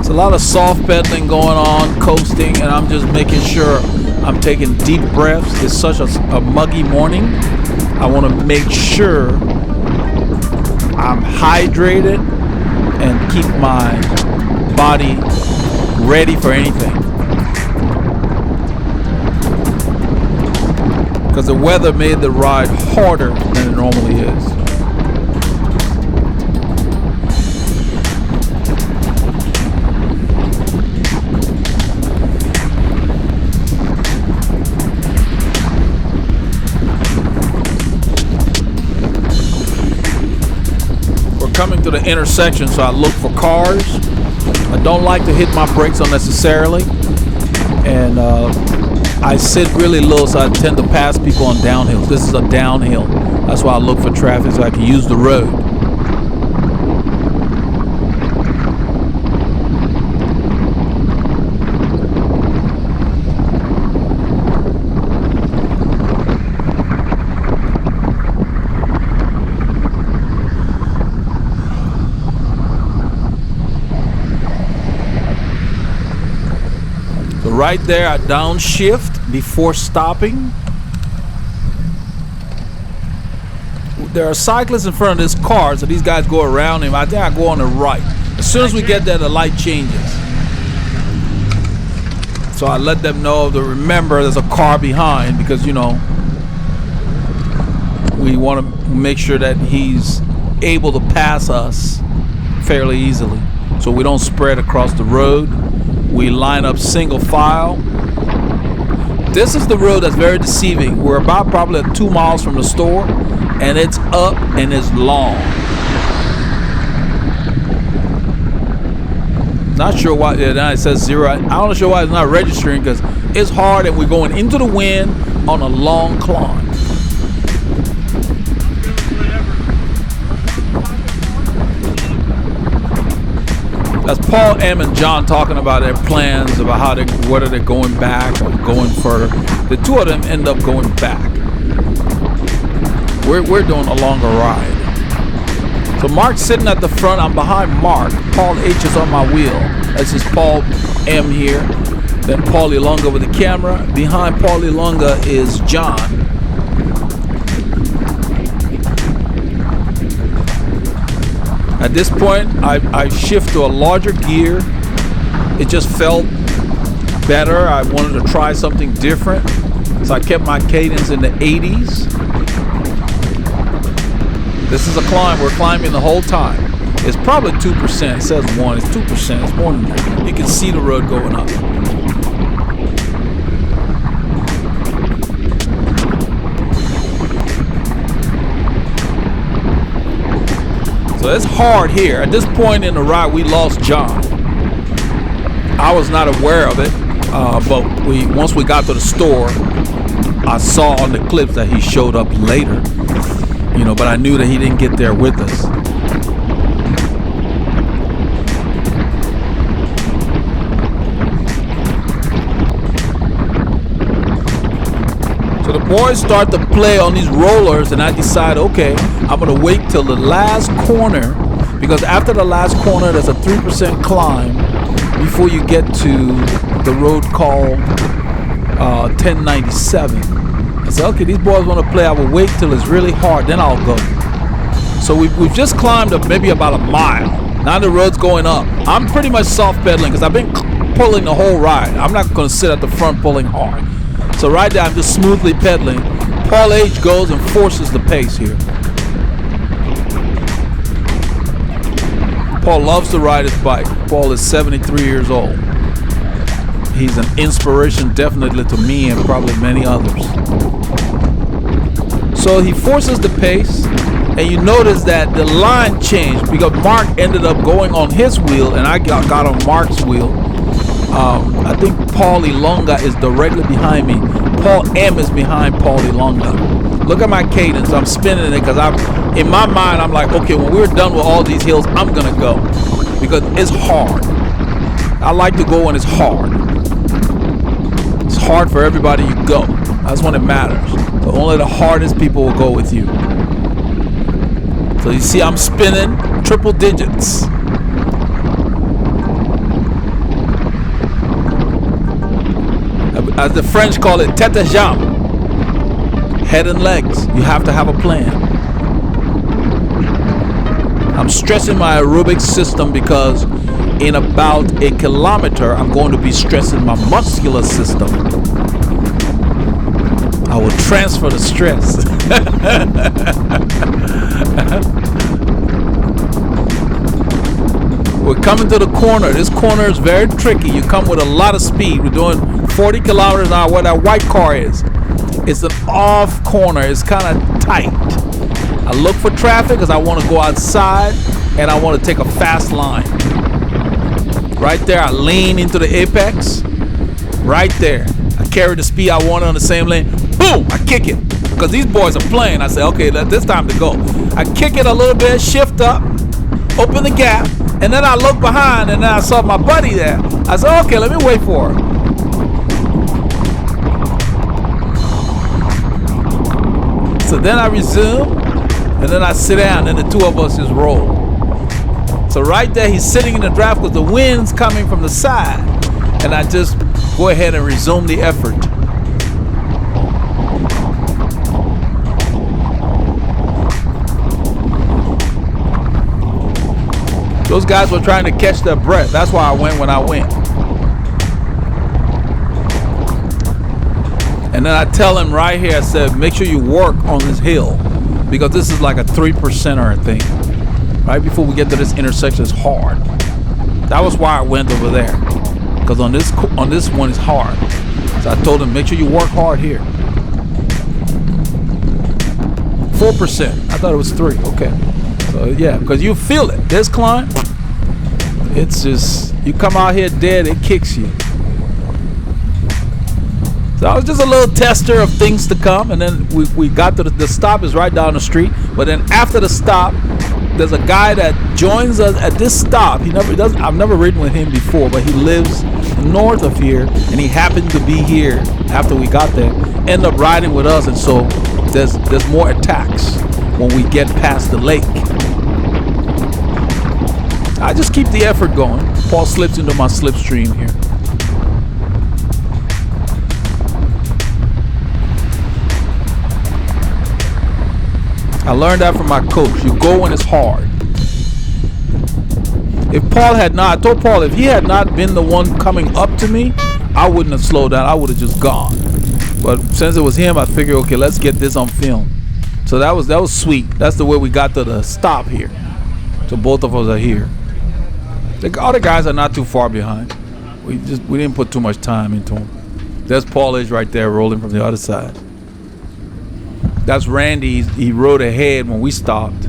A lot of soft pedaling going on, coasting, and I'm just making sure I'm taking deep breaths. It's such a muggy morning. I want to make sure I'm hydrated and keep my body ready for anything. Because the weather made the ride harder than it normally is. Coming to the intersection, so I look for cars. I don't like to hit my brakes unnecessarily, and I sit really low, so I tend to pass people on downhills. This is a downhill. That's why I look for traffic, so I can use the road. Right there, I downshift before stopping. There are cyclists in front of this car, so these guys go around him. I think I go on the right. As soon as we get there, the light changes. So I let them know to remember there's a car behind, because, you know, we want to make sure that he's able to pass us fairly easily, so we don't spread across the road. We line up single file. This is the road that's very deceiving. We're about probably 2 miles from the store, and it's up and it's long. Not sure why. Now it says 0. I'm not sure why it's not registering, because it's hard and we're going into the wind on a long climb. That's Paul M. and John talking about their plans, about how whether they're going back or going further. The two of them end up going back. We're doing a longer ride. So Mark's sitting at the front. I'm behind Mark. Paul H. is on my wheel. This is Paul M. here. Then Paulie Lunga with the camera. Behind Paulie Lunga is John. At this point, I shift to a larger gear. It just felt better. I wanted to try something different, so I kept my cadence in the 80s. This is a climb. We're climbing the whole time. It's probably 2%. It says 1. It's 2%. It's more than that. You can see the road going up. So it's hard here. At this point in the ride, we lost John. I was not aware of it, but once we got to the store, I saw on the clips that he showed up later. You know, but I knew that he didn't get there with us. So the boys start to play on these rollers, and I decide, okay, I'm gonna wait till the last corner, because after the last corner there's a 3% climb before you get to the road called 1097. I said, okay, these boys want to play. I will wait till it's really hard, then I'll go. So we've just climbed up maybe about a mile. Now the road's going up. I'm pretty much soft pedaling because I've been pulling the whole ride. I'm not going to sit at the front pulling hard. So right there, I'm just smoothly pedaling. Paul H goes and forces the pace here. Paul loves to ride his bike. Paul is 73 years old. He's an inspiration definitely to me and probably many others. So he forces the pace, and you notice that the line changed because Mark ended up going on his wheel and I got on Mark's wheel. I think Paul Ilonga is directly behind me. Paul M is behind Paul Ilonga. Look at my cadence. I'm spinning it because in my mind, I'm like, okay, when we're done with all these hills, I'm going to go because it's hard. I like to go when it's hard. It's hard for everybody you go. That's when it matters. So only the hardest people will go with you. So you see, I'm spinning triple digits. As the French call it, tête et jambes. Head and legs. You have to have a plan. I'm stressing my aerobic system because in about a kilometer, I'm going to be stressing my muscular system. I will transfer the stress. We're coming to the corner. This corner is very tricky. You come with a lot of speed. We're doing 40 kilometers an hour where that white car is. It's an off corner. It's kind of tight. I look for traffic because I want to go outside and I want to take a fast line. Right there, I lean into the apex. Right there. I carry the speed I want on the same lane. Boom! I kick it. Because these boys are playing. I say, okay, this time to go. I kick it a little bit, shift up, open the gap, and then I look behind and then I saw my buddy there. I said, okay, let me wait for her. So then I resume, and then I sit down, and the two of us just roll. So right there, he's sitting in the draft because the wind's coming from the side, and I just go ahead and resume the effort. Those guys were trying to catch their breath. That's why I went when I went. And then I tell him right here, I said, make sure you work on this hill because this is like a 3%er, I think. Right before we get to this intersection, it's hard. That was why I went over there because on this one it's hard. So I told him, make sure you work hard here. 4%. I thought it was 3. Okay. So yeah, because you feel it. This climb, it's just, you come out here dead, it kicks you. So I was just a little tester of things to come, and then we got to the stop is right down the street. But then after the stop, there's a guy that joins us at this stop. I've never ridden with him before, but he lives north of here, and he happened to be here after we got there. End up riding with us, and so there's more attacks when we get past the lake. I just keep the effort going. Paul slips into my slipstream here. I learned that from my coach. You go when it's hard. If Paul had not, I told Paul, if he had not been the one coming up to me, I wouldn't have slowed down. I would have just gone. But since it was him, I figured, okay, let's get this on film. So that was sweet. That's the way we got to the stop here. So both of us are here. The other guys are not too far behind. We didn't put too much time into them. There's Paul is right there rolling from the other side. That's Randy. He rode ahead when we stopped.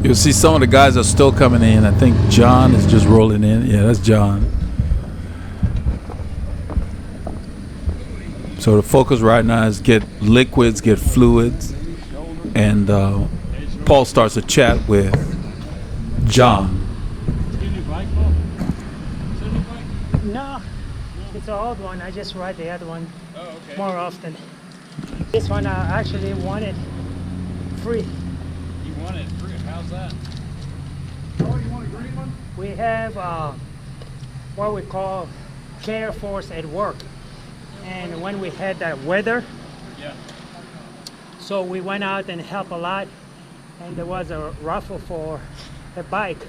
You'll see some of the guys are still coming in. I think John is just rolling in. Yeah, that's John. So the focus right now is get liquids, get fluids, and Paul starts a chat with John. No, it's an old one. I just ride the other one more often. This one I actually wanted free. You want it free? How's that? Oh, you want a green one? We have what we call care force at work. And when we had that weather, so we went out and helped a lot. And there was a raffle for a bike.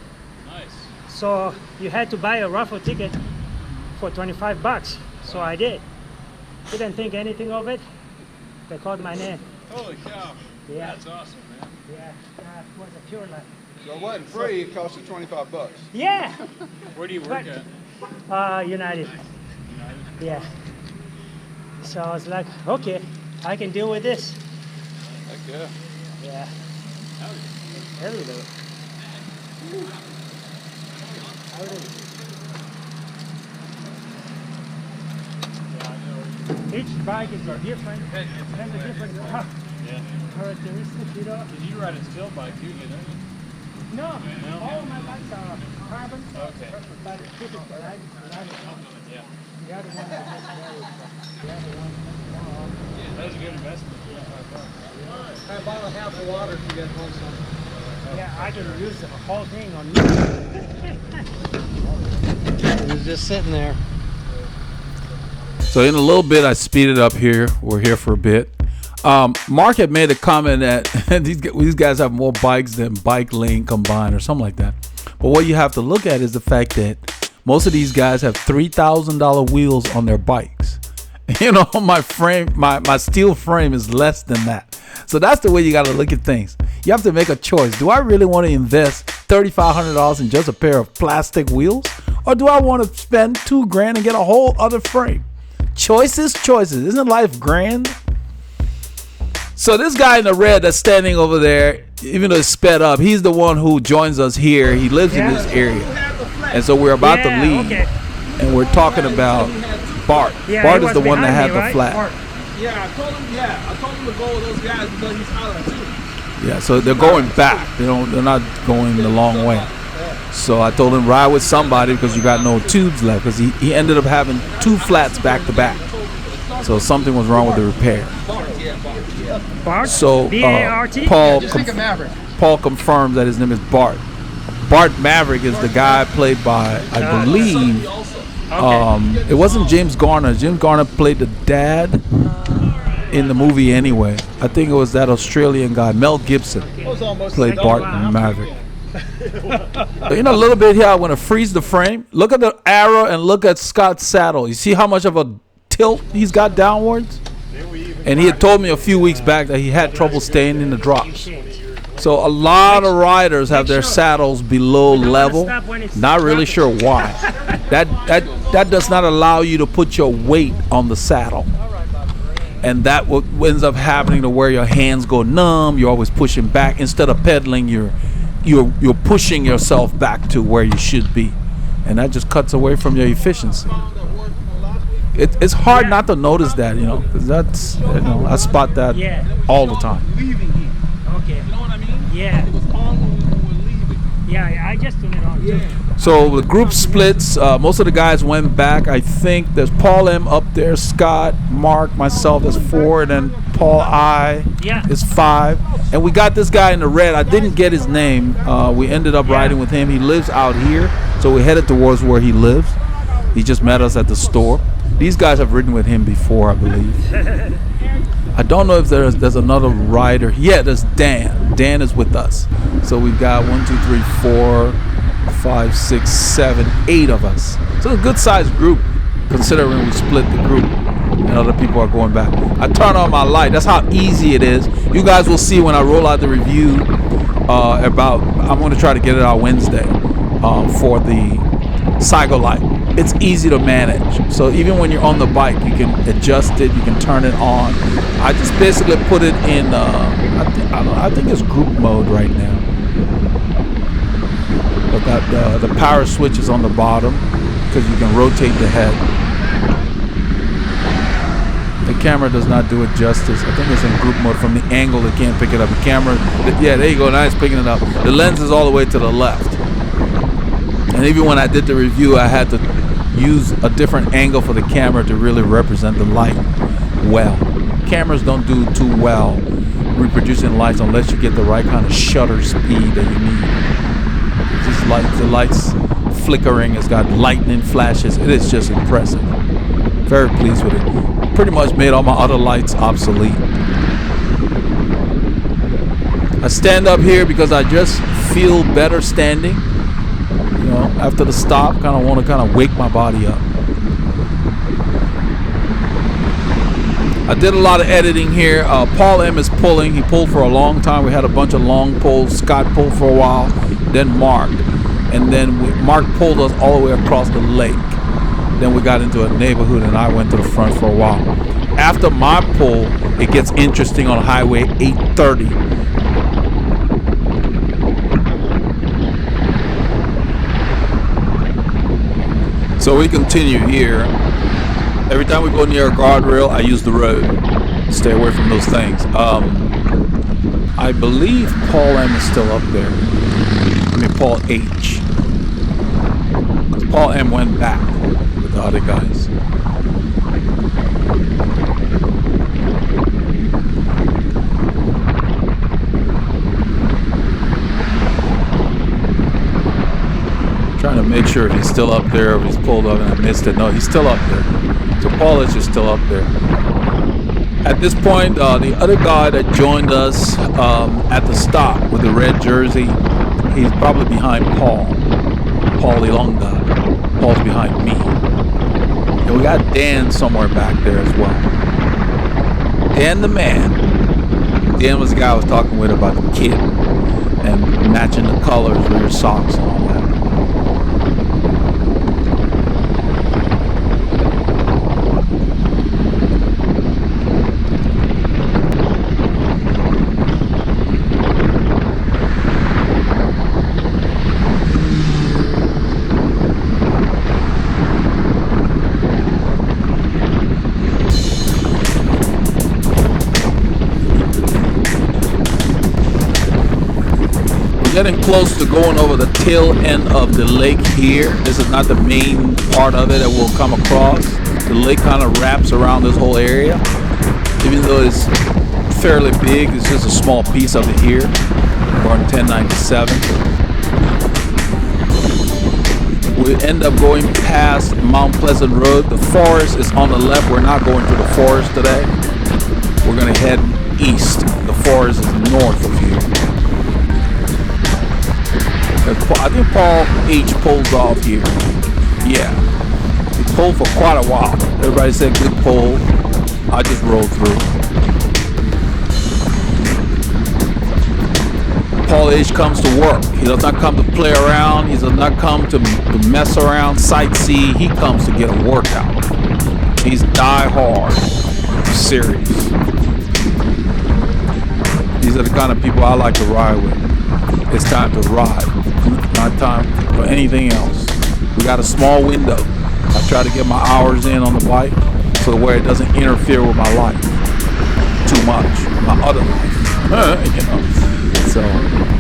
Nice. So you had to buy a raffle ticket for $25. So I did. Didn't think anything of it. They called my name. Holy cow. Yeah. That's awesome, man. Yeah, that was a pure luck. So it wasn't free, it cost you 25 bucks. Yeah. Where do you work United. Yeah. So I was like, okay, I can deal with this. Heck yeah. Yeah. Heavy though. Each bike is different, has a different characteristic, you know. Did you ride a steel bike too, you know? No, all my bikes are carbon. Okay. But it's different, right? Yeah. The other one is just very, the other one. That was a good investment. I bought a half of water to get home some. Yeah, I can use the whole thing on you. It was just sitting there. So in a little bit, I speed it up here. We're here for a bit. Mark had made a comment that these guys have more bikes than bike lane combined or something like that. But what you have to look at is the fact that most of these guys have $3,000 wheels on their bikes. You know, my steel frame is less than that. So that's the way you got to look at things. You have to make a choice. Do I really want to invest $3,500 in just a pair of plastic wheels? Or do I want to spend $2,000 and get a whole other frame? Choices. Isn't life grand? So this guy in the red that's standing over there, even though it's sped up, he's the one who joins us here. He lives in this area. And so we're about to leave. Okay. And we're talking about Bart. Yeah, Bart is the one that had the flat. Bart. Yeah, I told him to go with those guys because he's out of too. Yeah, so they're going back. They're not going the long way. So I told him ride with somebody because you got no tubes left, because he ended up having 2 flats back to back. So something was wrong with the repair. Bart? So B-A-R-T? Paul confirms that his name is Bart. Bart Maverick is the guy played by, I believe, it wasn't James Garner. James Garner played the dad in the movie anyway. I think it was that Australian guy, Mel Gibson, played Bart Maverick. You know, a little bit here, I want to freeze the frame. Look at the arrow and look at Scott's saddle. You see how much of a tilt he's got downwards? And he had told me a few weeks back that he had trouble staying in the drops. So a lot of riders have their saddles below level. Not really sure why. That does not allow you to put your weight on the saddle. And that what ends up happening to where your hands go numb. You're always pushing back instead of pedaling. You're pushing yourself back to where you should be, and that just cuts away from your efficiency. It's hard not to notice that, you know, because that's, you know, I spot that all the time. Okay. You know what I mean? Yeah. It was on when we were leaving. Yeah, I just turned it on too. So the group splits. Most of the guys went back. I think there's Paul M up there, Scott, Mark, myself, that's 4, and then Paul I is 5. And we got this guy in the red. I didn't get his name. We ended up riding with him. He lives out here, so we headed towards where he lives. He just met us at the store. These guys have ridden with him before, I believe. I don't know if there's another rider. Yeah, there's Dan. Dan is with us. So we've got 1, 2, 3, 4, 5, 6, 7, 8 of us. So it's a good sized group considering we split the group and other people are going back. I turn on my light. That's how easy it is. You guys will see when I roll out the review I'm going to try to get it out Wednesday for the cycle light. It's easy to manage. So even when you're on the bike, you can adjust it, you can turn it on. I just basically put it in, I think it's group mode right now. But that the power switch is on the bottom because you can rotate the head. The camera does not do it justice. I think it's in group mode. From the angle, it can't pick it up. The camera, yeah, there you go. Now it's picking it up. The lens is all the way to the left. And even when I did the review, I had to use a different angle for the camera to really represent the light well. Cameras don't do too well reproducing lights unless you get the right kind of shutter speed that you need. These lights, the lights flickering, it's got lightning flashes. It is just impressive. Very pleased with it. Pretty much made all my other lights obsolete. I stand up here because I just feel better standing. You know, after the stop, kind of want to wake my body up. I did a lot of editing here. Paul M is pulling. He pulled for a long time. We had a bunch of long pulls. Scott pulled for a while. then Mark, and then Mark pulled us all the way across the lake. Then we got into a neighborhood and I went to the front for a while. After my pull, it gets interesting on Highway 830. So we continue here. Every time we go near a guardrail, I use the road. Stay away from those things. I believe Paul M is still up there. I mean Paul H. Because Paul M went back with the other guys. Trying to make sure if he's still up there, if he's pulled up and I missed it. No, he's still up there. So Paul H is still up there. At this point, the other guy that joined us at the stop with the red jersey, he's probably behind Paul Ilonga. Paul's behind me. And we got Dan somewhere back there as well. Dan the man. Dan was the guy I was talking with about the kid and matching the colors with your socks and all that. Getting close to going over the tail end of the lake here. This is not the main part of it that we'll come across. The lake kind of wraps around this whole area. Even though it's fairly big, it's just a small piece of it here. We're on 1097. We end up going past Mount Pleasant Road. The forest is on the left. We're not going to the forest today. We're going to head east. The forest is north of here. I think Paul H pulls off here. Yeah. He pulled for quite a while. Everybody said good pull. I just rolled through. Paul H comes to work. He does not come to play around. He does not come to mess around, sightsee. He comes to get a workout. He's die hard. Serious. These are the kind of people I like to ride with. It's time to ride. Not time for anything else. We got a small window. I try to get my hours in on the bike so where it doesn't interfere with my life too much, my other life. You know. So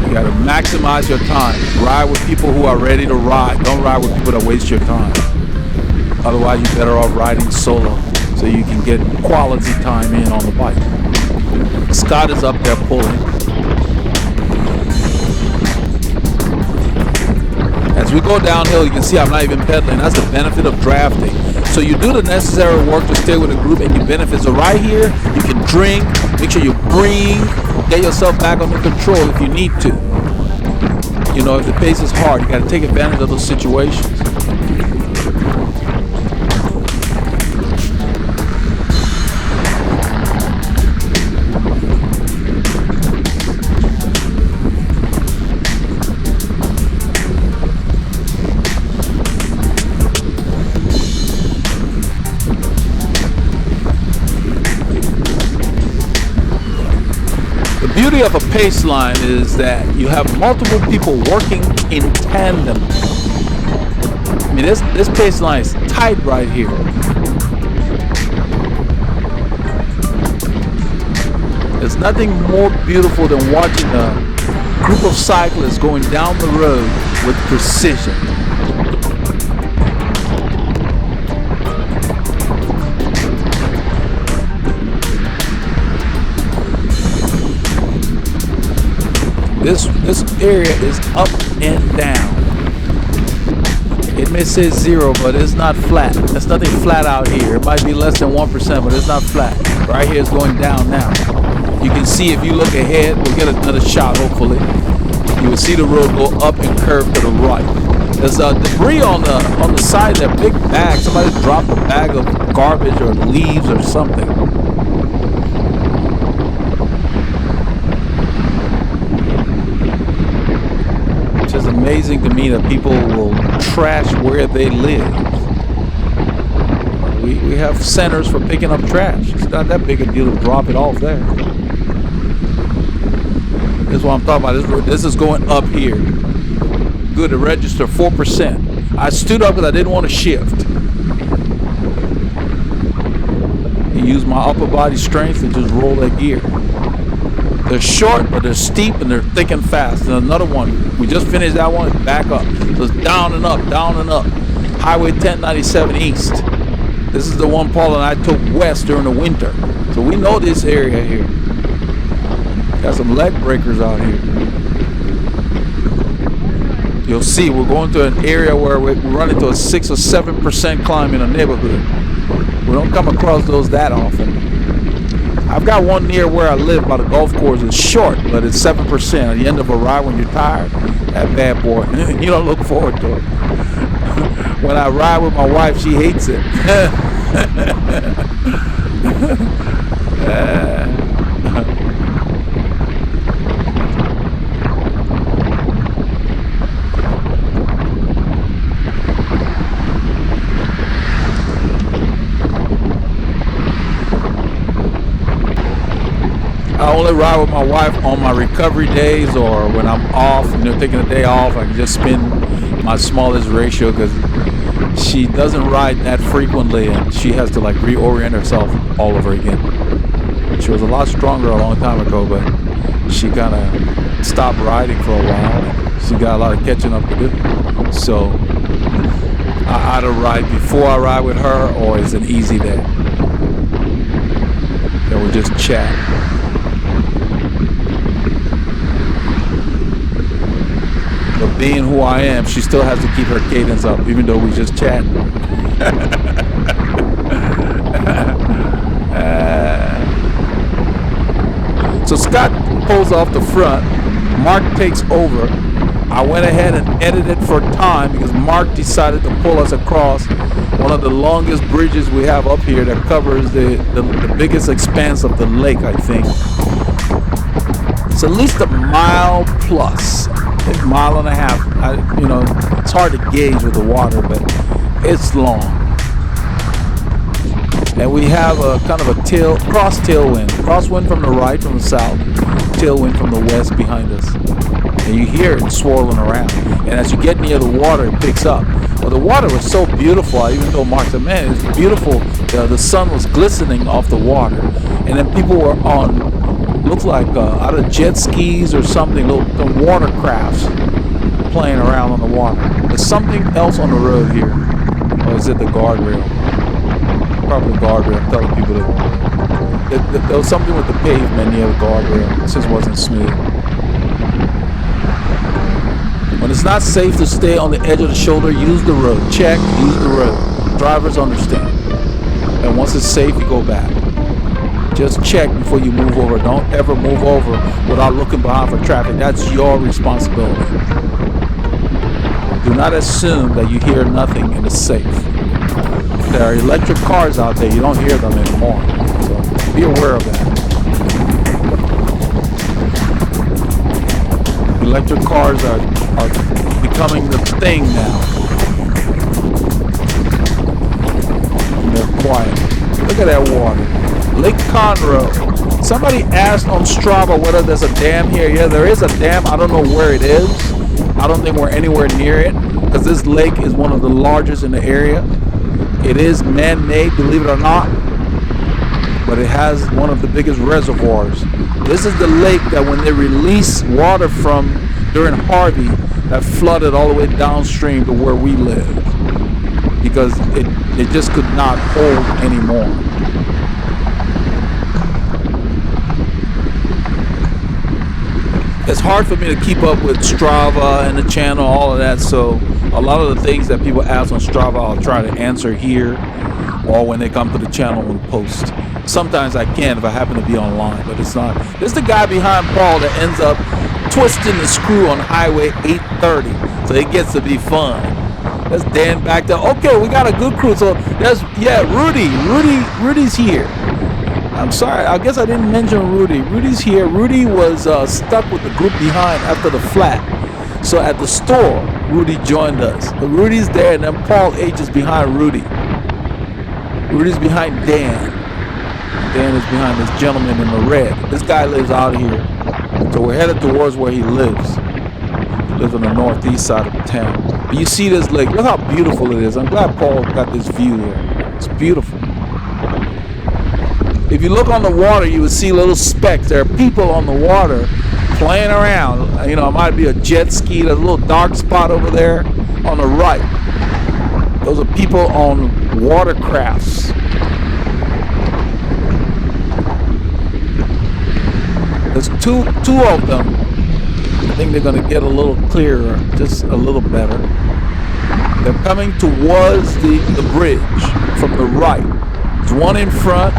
you got to maximize your time. Ride with people who are ready to ride. Don't ride with people that waste your time. Otherwise, you're better off riding solo so you can get quality time in on the bike. Scott is up there pulling. As we go downhill, you can see I'm not even pedaling. That's the benefit of drafting. So you do the necessary work to stay with a group and you benefit. So right here, you can drink, make sure you breathe, get yourself back under control if you need to. You know, if the pace is hard, you got to take advantage of those situations. The beauty of a pace line is that you have multiple people working in tandem. I mean, this pace line is tight right here. There's nothing more beautiful than watching a group of cyclists going down the road with precision. This area is up and down. It may say 0, but it's not flat. There's nothing flat out here. It might be less than 1%, but it's not flat. Right here it's going down now. You can see if you look ahead, we'll get another shot hopefully. You will see the road go up and curve to the right. There's debris on the side of that big bag. Somebody dropped a bag of garbage or leaves or something. Just amazing to me that people will trash where they live. We have centers for picking up trash. It's not that big a deal to drop it off there. This is what I'm talking about. This is going up here. Good to register 4%. I stood up because I didn't want to shift. I used my upper body strength to just roll that gear. They're short, but they're steep and they're thick and fast. And another one, we just finished that one, back up. So it's down and up, down and up. Highway 1097 East. This is the one Paul and I took west during the winter. So we know this area here. Got some leg breakers out here. You'll see we're going to an area where we run into a 6 or 7% climb in a neighborhood. We don't come across those that often. I've got one near where I live by the golf course. It's short, but it's 7%. At the end of a ride when you're tired, that bad boy, you don't look forward to it. When I ride with my wife, she hates it. I only ride with my wife on my recovery days or when I'm off, taking a day off. I can just spin my smallest ratio because she doesn't ride that frequently and she has to like reorient herself all over again. She was a lot stronger a long time ago, but she kind of stopped riding for a while. She got a lot of catching up to do. So I either ride before I ride with her or it's an easy day. Then we just chat. But being who I am, she still has to keep her cadence up, even though we just chat. So Scott pulls off the front. Mark takes over. I went ahead and edited for time because Mark decided to pull us across one of the longest bridges we have up here that covers the biggest expanse of the lake, I think. It's at least a mile plus. A mile and a half. It's hard to gauge with the water, but it's long. And we have a kind of a cross tailwind. Crosswind from the right, from the south. Tailwind from the west behind us. And you hear it swirling around. And as you get near the water, it picks up. Well, the water was so beautiful. I even told Mark, man, it's beautiful. The sun was glistening off the water. And then people were on, looked like out of jet skis or something, the water crafts playing around on the water. There's something else on the road here. Or is it the guardrail? Probably the guardrail. I'm telling people that there was something with the pavement near the guardrail. It just wasn't smooth. When it's not safe to stay on the edge of the shoulder, use the road. Check, use the road. Drivers understand. And once it's safe, you go back. Just check before you move over. Don't ever move over without looking behind for traffic. That's your responsibility. Do not assume that you hear nothing and it's safe. There are electric cars out there. You don't hear them anymore. So be aware of that. Electric cars are becoming the thing now. And they're quiet. Look at that water. Lake Conroe. Somebody asked on Strava whether there's a dam here. Yeah, there is a dam. I don't know where it is. I don't think we're anywhere near it because this lake is one of the largest in the area. It is man-made, believe it or not, but it has one of the biggest reservoirs. This is the lake that when they release water from during Harvey, that flooded all the way downstream to where we live because it just could not hold anymore. It's hard for me to keep up with Strava and the channel, all of that, so a lot of the things that people ask on Strava, I'll try to answer here or when they come to the channel and post. Sometimes I can if I happen to be online, but it's not. This is the guy behind Paul that ends up twisting the screw on Highway 830, so it gets to be fun. That's Dan back there. Okay, we got a good crew. So that's, yeah, Rudy's here. I'm sorry, I guess I didn't mention Rudy. Rudy's here. Rudy was stuck with the group behind after the flat. So at the store, Rudy joined us. Rudy's there, and then Paul H is behind Rudy. Rudy's behind Dan. Dan is behind this gentleman in the red. This guy lives out here. So we're headed towards where he lives. He lives on the northeast side of town. But you see this lake. Look how beautiful it is. I'm glad Paul got this view here. It's beautiful. If you look on the water, you would see little specks. There are people on the water playing around. You know, it might be a jet ski. There's a little dark spot over there on the right. Those are people on watercrafts. There's two of them. I think they're going to get a little clearer, just a little better. They're coming towards the bridge from the right. There's one in front,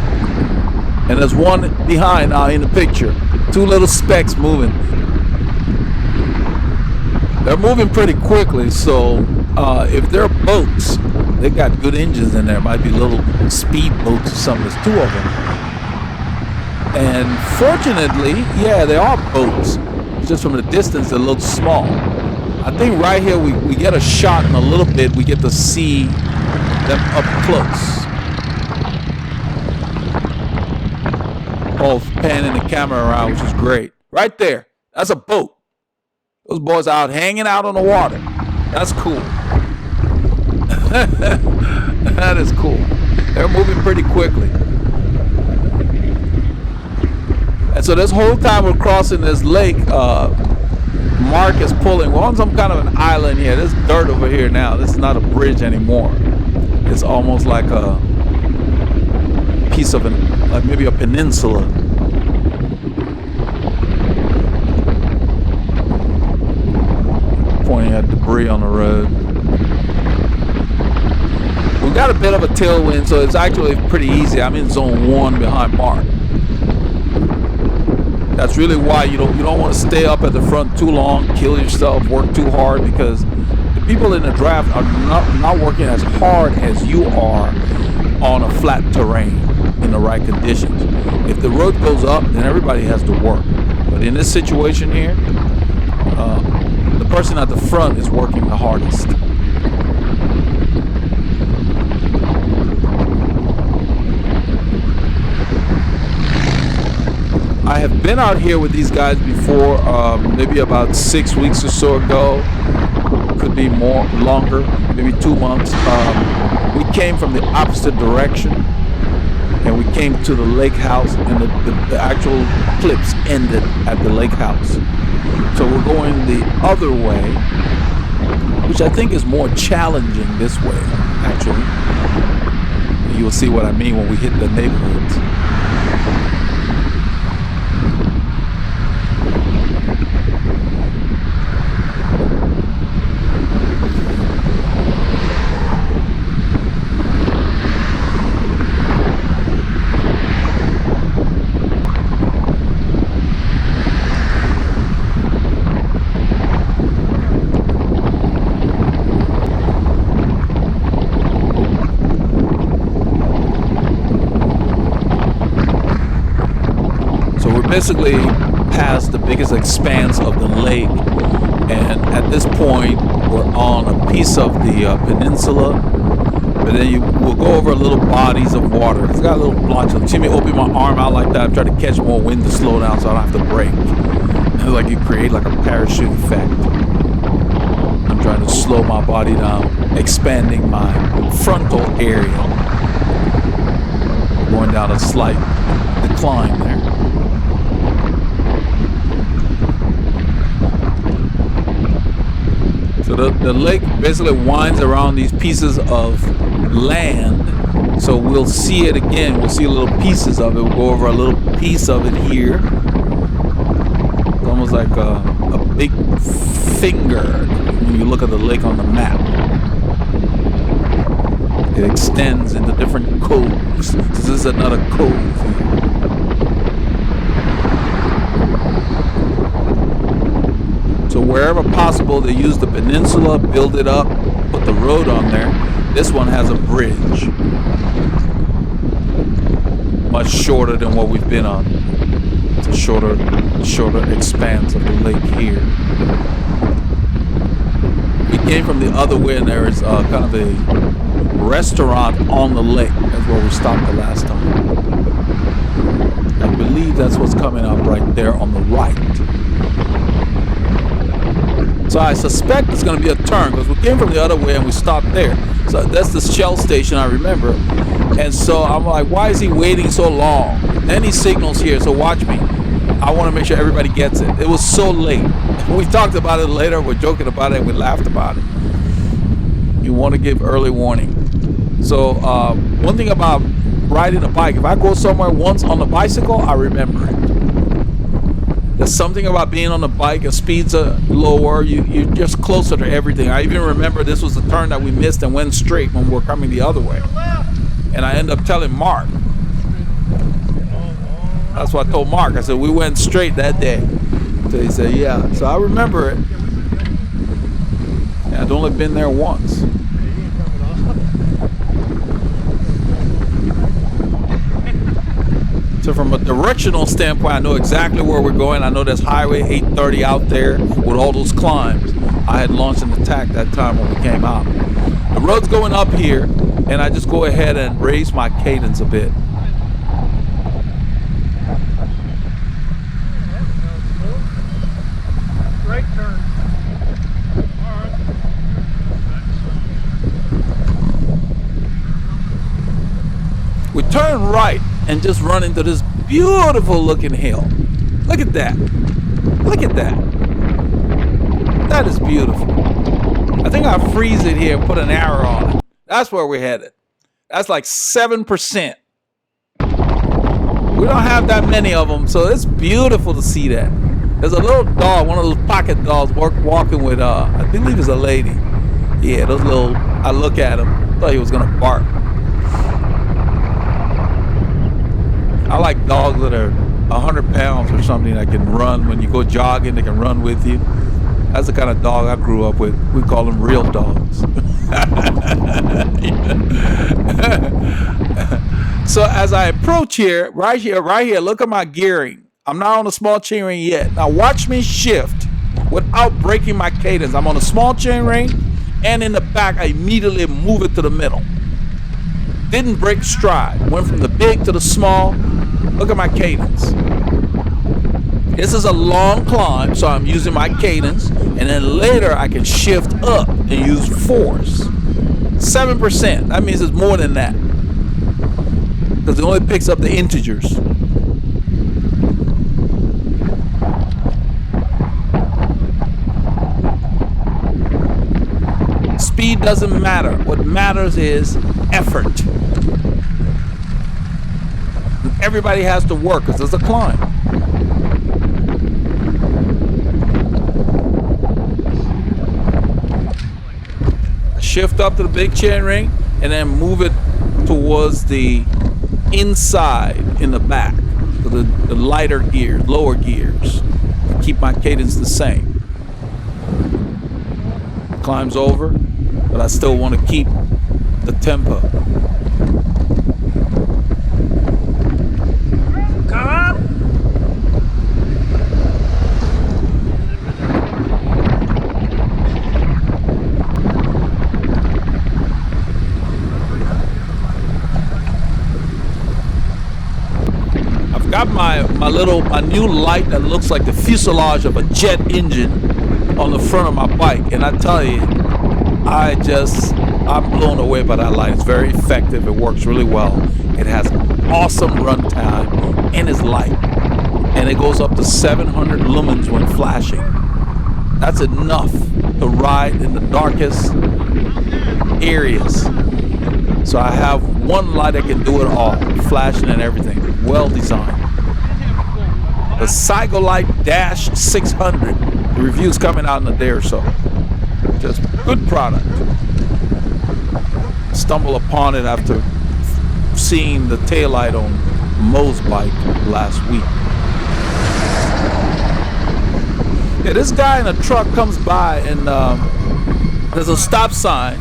and there's one behind now in the picture. Two little specks moving. They're moving pretty quickly, so if they're boats, they got good engines in there. Might be little speed boats or something. There's two of them. And fortunately, yeah, they are boats. Just from the distance, they look small. I think right here we get a shot in a little bit. We get to see them up close. Oh, panning the camera around, which is great. Right there. That's a boat. Those boys are out hanging out on the water. That's cool. That is cool. They're moving pretty quickly. And so this whole time we're crossing this lake, Mark is pulling. We're on some kind of an island here. There's dirt over here now. This is not a bridge anymore. It's almost like a piece of like maybe a peninsula. Pointing at debris on the road. We got a bit of a tailwind, so it's actually pretty easy. I'm in zone 1 behind Mark. That's really why you don't want to stay up at the front too long, kill yourself, work too hard, because the people in the draft are not working as hard as you are on a flat terrain in the right conditions. If the road goes up, then everybody has to work. But in this situation here, the person at the front is working the hardest. I have been out here with these guys before, maybe about 6 weeks or so ago. Could be more, longer, maybe 2 months. We came from the opposite direction, and we came to the lake house, and the actual clips ended at the lake house. So we're going the other way, which I think is more challenging this way, actually. You'll see what I mean when we hit the neighborhoods. Basically past the biggest expanse of the lake, and at this point we're on a piece of the peninsula, but then we'll go over little bodies of water. It's got a little blotch. You see me open my arm out like that. I'm trying to catch more wind to slow down so I don't have to brake. It's like you create like a parachute effect. I'm trying to slow my body down, expanding my frontal area, going down a slight decline there. So the lake basically winds around these pieces of land. So we'll see it again. We'll see little pieces of it. We'll go over a little piece of it here. It's almost like a big finger when you look at the lake on the map. It extends into different coves. This is another cove. So wherever possible, they use the peninsula, build it up, put the road on there. This one has a bridge. Much shorter than what we've been on. It's a shorter expanse of the lake here. came from the other way, and there is kind of a restaurant on the lake. That's where we stopped the last time. I believe that's what's coming up right there on the right. So I suspect it's going to be a turn because we came from the other way and we stopped there. So that's the Shell station, I remember. And so I'm like, why is he waiting so long? Then he signals here, so watch me. I want to make sure everybody gets it. It was so late. We talked about it later. We're joking about it and we laughed about it. You want to give early warning. So one thing about riding a bike, if I go somewhere once on the bicycle, I remember it. There's something about being on the bike, the speeds are lower, you're just closer to everything. I even remember this was the turn that we missed and went straight when we were coming the other way. And I ended up telling Mark. That's what I told Mark. I said, we went straight that day. So he said, yeah. So I remember it. And I'd only been there once. So from a directional standpoint, I know exactly where we're going. I know there's Highway 830 out there with all those climbs. I had launched an attack that time when we came out. The road's going up here, and I just go ahead and raise my cadence a bit. Right turn. We turn right and just run into this beautiful looking hill. Look at that. Look at that. That is beautiful. I think I'll freeze it here and put an arrow on it. That's where we're headed. That's like 7%. We don't have that many of them, so it's beautiful to see that. There's a little dog, one of those pocket dogs walking with, I believe it's a lady. Yeah, those little, I look at him, thought he was gonna bark. I like dogs that are 100 pounds or something that can run. When you go jogging, they can run with you. That's the kind of dog I grew up with. We call them real dogs. So as I approach here, right here, look at my gearing. I'm not on a small chain ring yet. Now watch me shift without breaking my cadence. I'm on a small chain ring, and in the back, I immediately move it to the middle. Didn't break stride. Went from the big to the small. Look at my cadence. This is a long climb, so I'm using my cadence, and then later I can shift up and use force. 7%. That means it's more than that, because it only picks up the integers. Speed doesn't matter. What matters is effort. Everybody has to work because it's a climb. Shift up to the big chain ring and then move it towards the inside in the back, to the lighter gears, lower gears. Keep my cadence the same. Climb's over, but I still want to keep the tempo. Got my new light that looks like the fuselage of a jet engine on the front of my bike, and I tell you, I'm blown away by that light. It's very effective. It works really well. It has awesome run time and is light, and it goes up to 700 lumens when flashing. That's enough to ride in the darkest areas. So I have one light that can do it all, flashing and everything. Well designed. The Cyclist Dash 600. The review's coming out in a day or so. Just good product. Stumbled upon it after seeing the taillight on Mo's bike last week. Yeah, this guy in a truck comes by and there's a stop sign.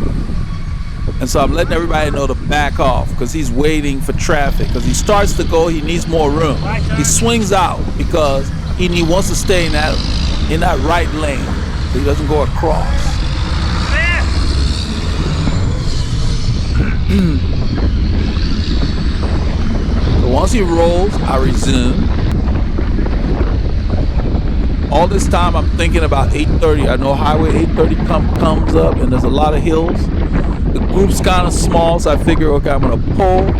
And so I'm letting everybody know to back off because he's waiting for traffic. Because he starts to go, he needs more room. He swings out because he wants to stay in that right lane so he doesn't go across. So once he rolls, I resume. All this time I'm thinking about 830. I know Highway 830 comes up and there's a lot of hills. The group's kind of small, so I figure, okay, I'm going to pull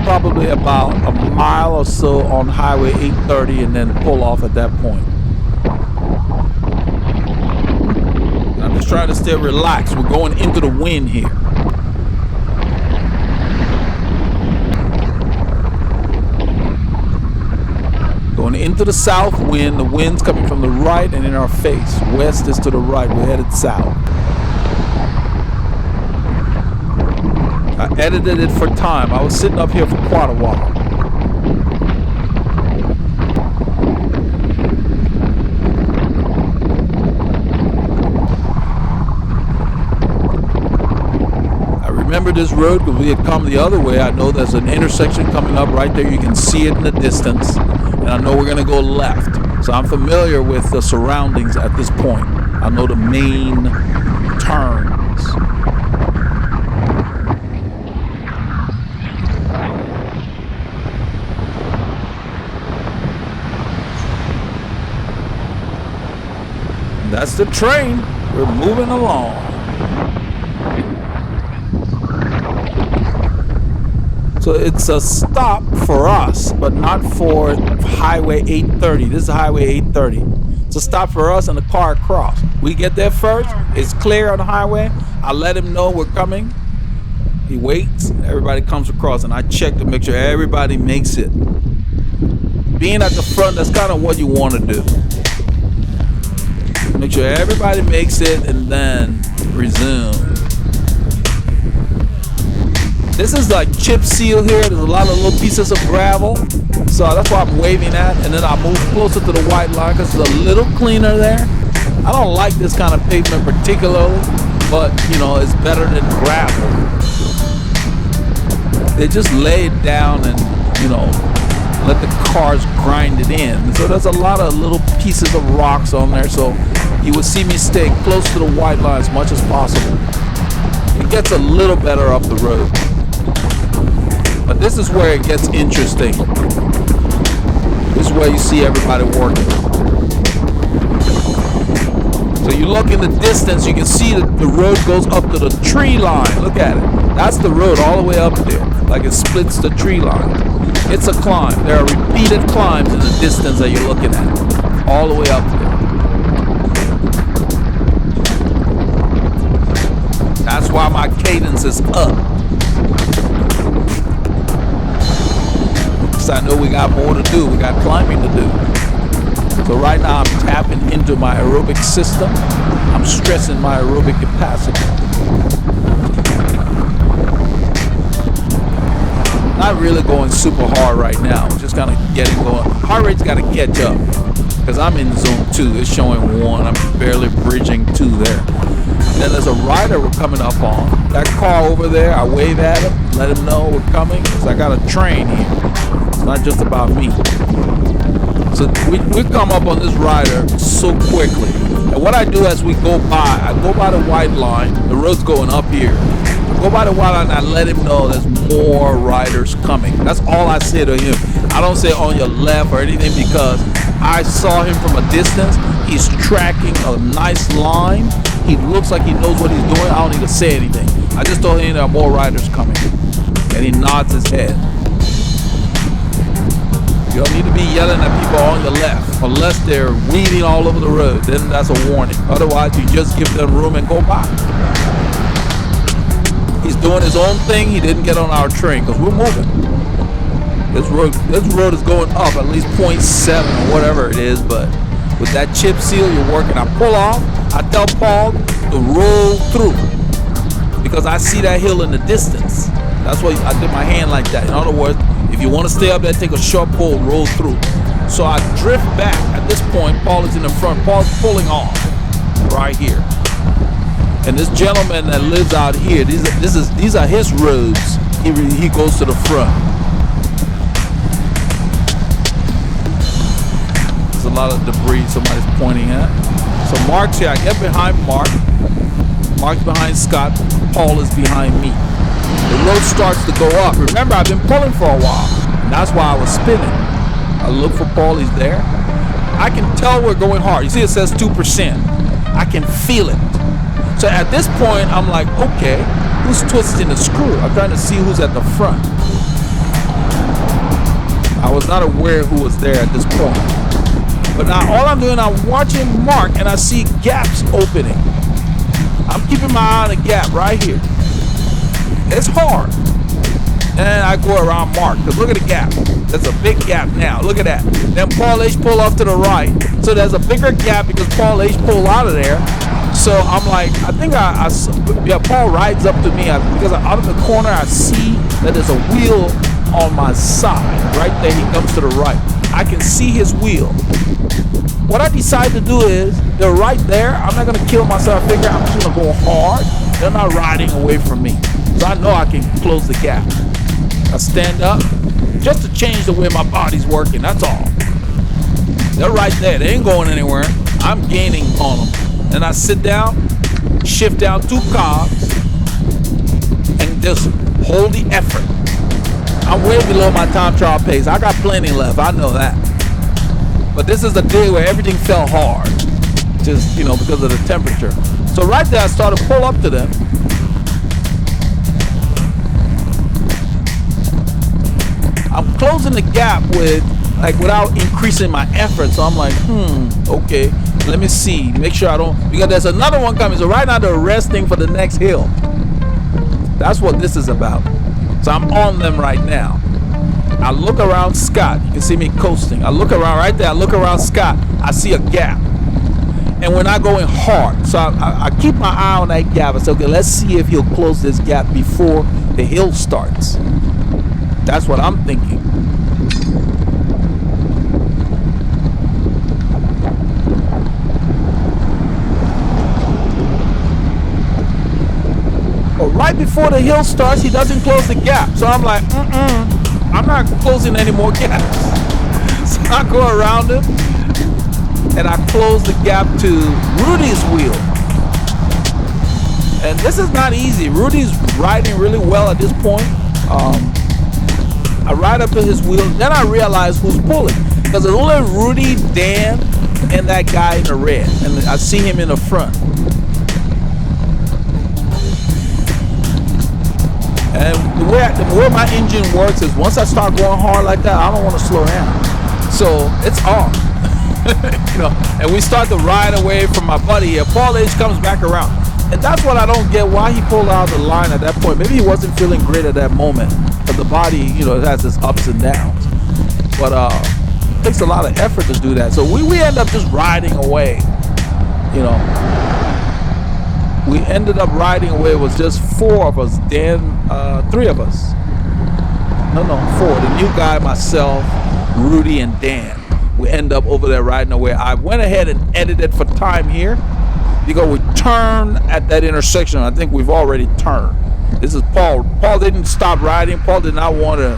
probably about a mile or so on Highway 830 and then pull off at that point. I'm just trying to stay relaxed. We're going into the wind here. Going into the south wind. The wind's coming from the right and in our face. West is to the right. We're headed south. I edited it for time. I was sitting up here for quite a while. I remember this road because we had come the other way. I know there's an intersection coming up right there. You can see it in the distance. And I know we're going to go left. So I'm familiar with the surroundings at this point. I know the main turns. And that's the train. We're moving along. So it's a stop for us, but not for Highway 830. This is Highway 830. It's a stop for us and the car across. We get there first. It's clear on the highway. I let him know we're coming. He waits. Everybody comes across, and I check to make sure everybody makes it. Being at the front, that's kind of what you want to do. Make sure everybody makes it, and then resume. This is like chip seal here. There's a lot of little pieces of gravel. So that's why I'm waving at. And then I move closer to the white line because it's a little cleaner there. I don't like this kind of pavement particularly, but you know, it's better than gravel. They just lay it down and, you know, let the cars grind it in. So there's a lot of little pieces of rocks on there. So you will see me stay close to the white line as much as possible. It gets a little better up the road. But this is where it gets interesting. This is where you see everybody working. So you look in the distance, you can see that the road goes up to the tree line. Look at it. That's the road all the way up there. Like it splits the tree line. It's a climb. There are repeated climbs in the distance that you're looking at. All the way up there. That's why my cadence is up. I know we got more to do. We got climbing to do. So right now I'm tapping into my aerobic system. I'm stressing my aerobic capacity. Not really going super hard right now. Just kind of getting going. Heart rate's got to catch up because I'm in zone 2. It's showing 1. I'm barely bridging 2 there. Then there's a rider we're coming up on. That car over there, I wave at him, let him know we're coming because I got a train here. It's not just about me. So we come up on this rider so quickly. And what I do as we go by, I go by the white line. The road's going up here. I go by the white line and I let him know there's more riders coming. That's all I say to him. I don't say on your left or anything because I saw him from a distance. He's tracking a nice line. He looks like he knows what he's doing. I don't need to say anything. I just told him there are more riders coming. And he nods his head. You don't need to be yelling at people on your left unless they're weaving all over the road. Then that's a warning. Otherwise, you just give them room and go by. He's doing his own thing. He didn't get on our train because we're moving. This road is going up at least 0.7 or whatever it is. But with that chip seal, you're working. I pull off. I tell Paul to roll through because I see that hill in the distance. That's why I did my hand like that. In other words, if you want to stay up there, take a short pull, roll through. So I drift back. At this point, Paul is in the front. Paul's pulling off right here. And this gentleman that lives out here, these are his roads. He goes to the front. There's a lot of debris somebody's pointing at. So Mark's here. I get behind Mark. Mark's behind Scott. Paul is behind me. the road starts to go up. Remember, I've been pulling for a while, and that's why I was spinning. I look for Paul, he's there. I can tell we're going hard. You see it says 2%. I can feel it. So at this point, I'm like, okay, who's twisting the screw? I'm trying to see who's at the front. I was not aware who was there at this point. But now all I'm doing, I'm watching Mark, and I see gaps opening. I'm keeping my eye on the gap right here. It's hard. And I go around Mark, because look at the gap. There's a big gap now. Look at that. Then Paul H pull off to the right. So there's a bigger gap because Paul H pulled out of there. So I'm like, I think Paul rides up to me because out of the corner I see that there's a wheel on my side. Right there, he comes to the right. I can see his wheel. What I decide to do is, they're right there. I'm not going to kill myself. I figure I'm just going to go hard. They're not riding away from me. So I know I can close the gap. I stand up just to change the way my body's working. That's all. They're right there. They ain't going anywhere. I'm gaining on them. And I sit down, shift down 2 cogs, and just hold the effort. I'm way below my time trial pace. I got plenty left. I know that. But this is the day where everything fell hard. Just, because of the temperature. So right there, I started to pull up to them. I'm closing the gap without increasing my effort. So I'm like, okay, let me see. Make sure I don't, because there's another one coming. So right now they're resting for the next hill. That's what this is about. So I'm on them right now. I look around Scott. You can see me coasting. I look around right there. I look around Scott. I see a gap. And we're not going hard. So I keep my eye on that gap. I say, okay, let's see if he'll close this gap before the hill starts. That's what I'm thinking. But right before the hill starts, he doesn't close the gap. So I'm like, I'm not closing any more gaps. So I go around him and I close the gap to Rudy's wheel. And this is not easy. Rudy's riding really well at this point. I ride up to his wheel, then I realize who's pulling. Because it's only Rudy, Dan, and that guy in the red. And I see him in the front. And the way my engine works is once I start going hard like that, I don't want to slow down. So it's on. And we start to ride away from my buddy here. Paul H comes back around. And that's what I don't get, why he pulled out of the line at that point. Maybe he wasn't feeling great at that moment. But the body, it has its ups and downs. But it takes a lot of effort to do that. So we end up just riding away. We ended up riding away. It was just 4 of us. Dan, 3 of us. No, 4. The new guy, myself, Rudy, and Dan. We end up over there riding away. I went ahead and edited for time here. Because we turned at that intersection. I think we've already turned. This is Paul. Paul didn't stop riding. Paul did not want to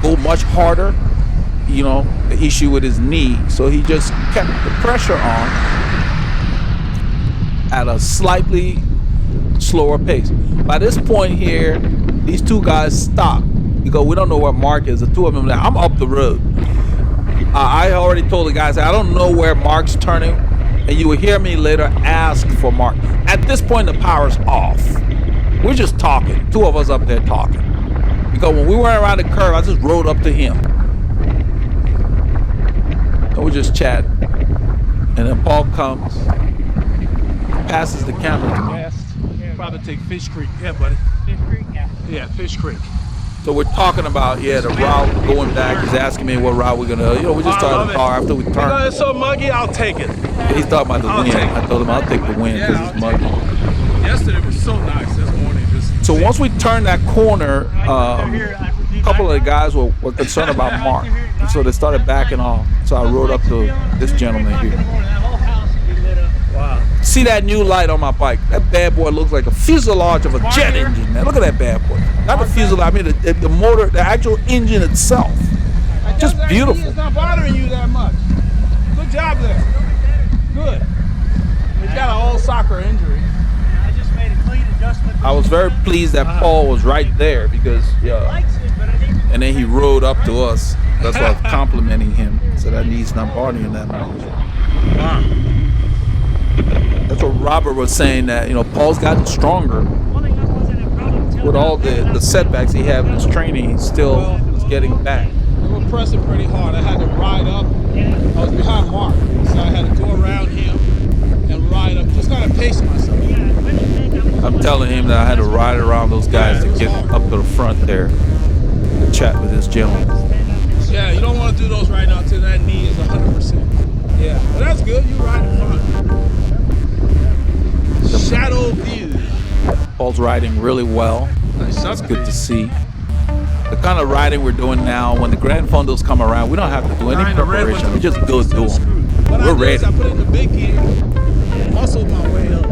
go much harder. The issue with his knee. So he just kept the pressure on at a slightly slower pace. By this point here, these 2 guys stop because we don't know where Mark is. The 2 of them there. I'm up the road. I already told the guys, I don't know where Mark's turning. And you will hear me later ask for Mark. At this point, the power's off. We're just talking. 2 of us up there talking. Because when we went around the curve, I just rode up to him. And we're just chatting. And then Paul comes, passes the camera to me. Probably take Fish Creek. Yeah, buddy. Fish Creek? Yeah, Fish Creek. So we're talking about, the route going back. He's asking me what route we're going to, we just started the car after we turned. It's so muggy, I'll take it. He's talking about the wind. I told him I'll take the wind because it's muggy. Yesterday was so nice this morning. So once we turned that corner, a couple of the guys were concerned about Mark. And so they started backing off. So I rode up to this gentleman here. Wow. See that new light on my bike? That bad boy looks like a fuselage of a jet engine, man. Look at that bad boy. Not the fuselage, I mean the motor, the actual engine itself. Just beautiful. It's not bothering you that much. Good job there. Good. He's got an old soccer injury. I just made a clean adjustment I was very pleased that Paul was right there because, and then he rode up to us. That's why I was complimenting him. So that he's not bothering that much. Wow. That's what Robert was saying, that, Paul's gotten stronger. With all the setbacks he had in his training, he still is getting back. We were pressing pretty hard. I had to ride up. I was behind Mark, so I had to go around him and ride up. Just kind of pace myself. I'm telling him that I had to ride around those guys to get up to the front there to chat with this gentleman. Yeah, you don't want to do those right now until that knee is 100%. Yeah, but that's good. You riding fine. Shadow view. Paul's riding really well. That's good to see. The kind of riding we're doing now, when the Grand Fondos come around, we don't have to do any preparation. We just go do them. We're ready. I put it in the big gear, muscled my way up.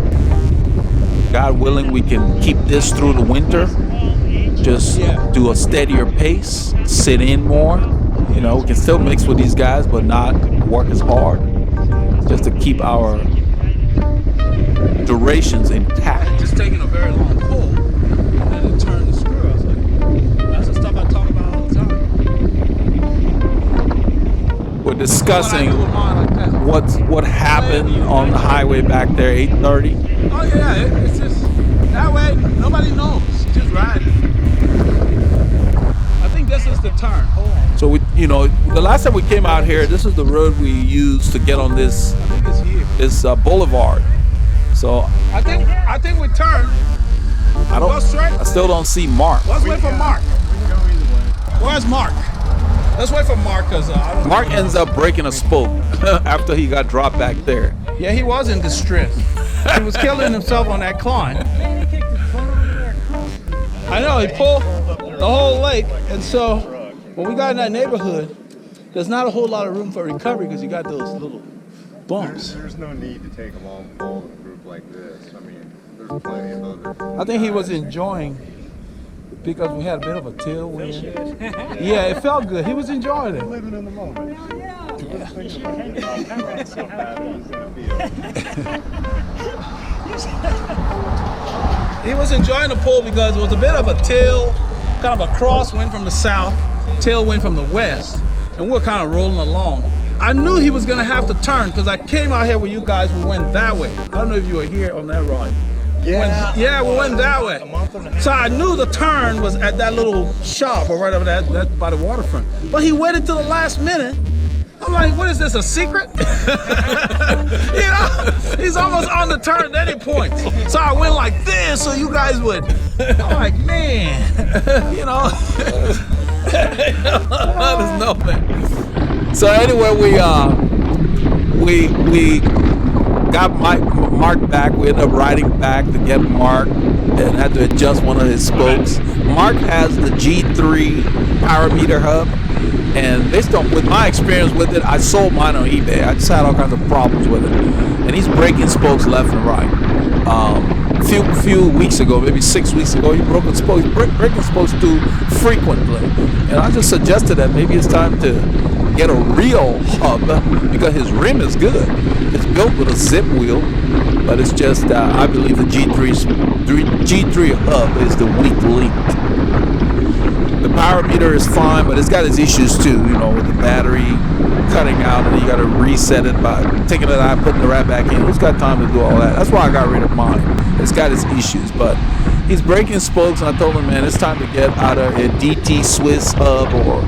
God willing, we can keep this through the winter. Just do a steadier pace, sit in more. We can still mix with these guys, but not work as hard. Just to keep our durations intact. Just taking a very long pull and it turned the screw. I was like, that's the stuff I talk about all the time. We're discussing what happened on the highway back there, 8:30. Oh yeah, it's just that way. Nobody knows. Just riding. I think this is the turn. Hold on. So the last time we came out here, this is the road we used to get on this boulevard. So I think we turn. I still don't see Mark. Let's wait for Mark. Where's Mark? Let's wait for Mark because Mark ends up breaking a spoke after he got dropped back there. Yeah, he was in distress. He was killing himself on that climb. I know, he pulled the whole lake, and so when we got in that neighborhood, there's not a whole lot of room for recovery because you got those little bumps. There's no need to take a long pull with a group like this. I mean, there's plenty of other. I think he was enjoying because we had a bit of a tailwind. Yeah, it felt good. He was enjoying it. Living in the moment. He was enjoying the pull because it was a bit of a kind of a crosswind from the south, tailwind from the west, and we were kind of rolling along. I knew he was going to have to turn because I came out here with you guys. We went that way. I don't know if you were here on that ride. Yeah, we went that way. So I knew the turn was at that little shop or right over there by the waterfront. But he waited till the last minute. I'm like, what is this, a secret? He's almost on the turn, then he points. So I went like this so you guys would. I'm like, man, There's no way. So anyway, we got Mark back. We ended up riding back to get Mark and had to adjust one of his spokes. Mark has the G3 parameter hub, and based on with my experience with it, I sold mine on eBay. I just had all kinds of problems with it, and he's breaking spokes left and right. Few weeks ago, maybe 6 weeks ago, he broke a spoke. He's breaking spokes too frequently, and I just suggested that maybe it's time to get a real hub because his rim is good. It's built with a zip wheel, but it's just I believe the G3 hub is the weak link. The power meter is fine, but it's got its issues too. With the battery cutting out, and you got to reset it by taking it out, putting it right back in. Who's got time to do all that? That's why I got rid of mine. It's got its issues, but he's breaking spokes, and I told him, man, it's time to get out of a DT Swiss hub or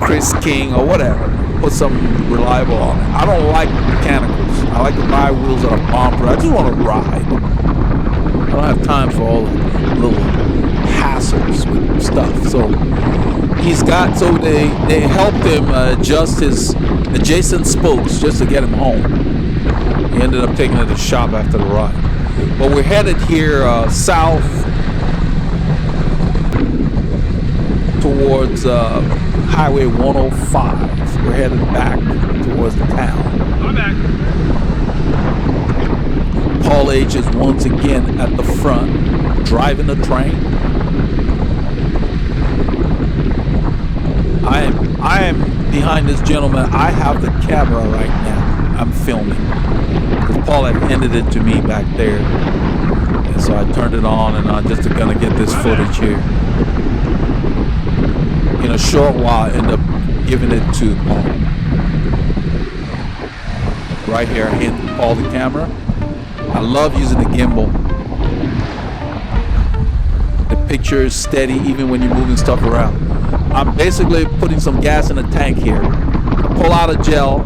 Chris King or whatever. Put something reliable on it. I don't like mechanicals. I like to buy wheels that are bumper. I just want to ride. I don't have time for all the little hassles with stuff. So they helped him adjust his adjacent spokes just to get him home. He ended up taking it to the shop after the ride. But we're headed here south towards Highway 105. We're headed back towards the town. I'm back. Paul H is once again at the front, driving the train. I am behind this gentleman. I have the camera right now. I'm filming. Because Paul had handed it to me back there. And So I turned it on, and I'm just gonna get this footage here. In a short while, I end up giving it to Paul. Right here, I hand Paul the camera. I love using the gimbal. The picture is steady even when you're moving stuff around. I'm basically putting some gas in the tank here. I pull out a gel.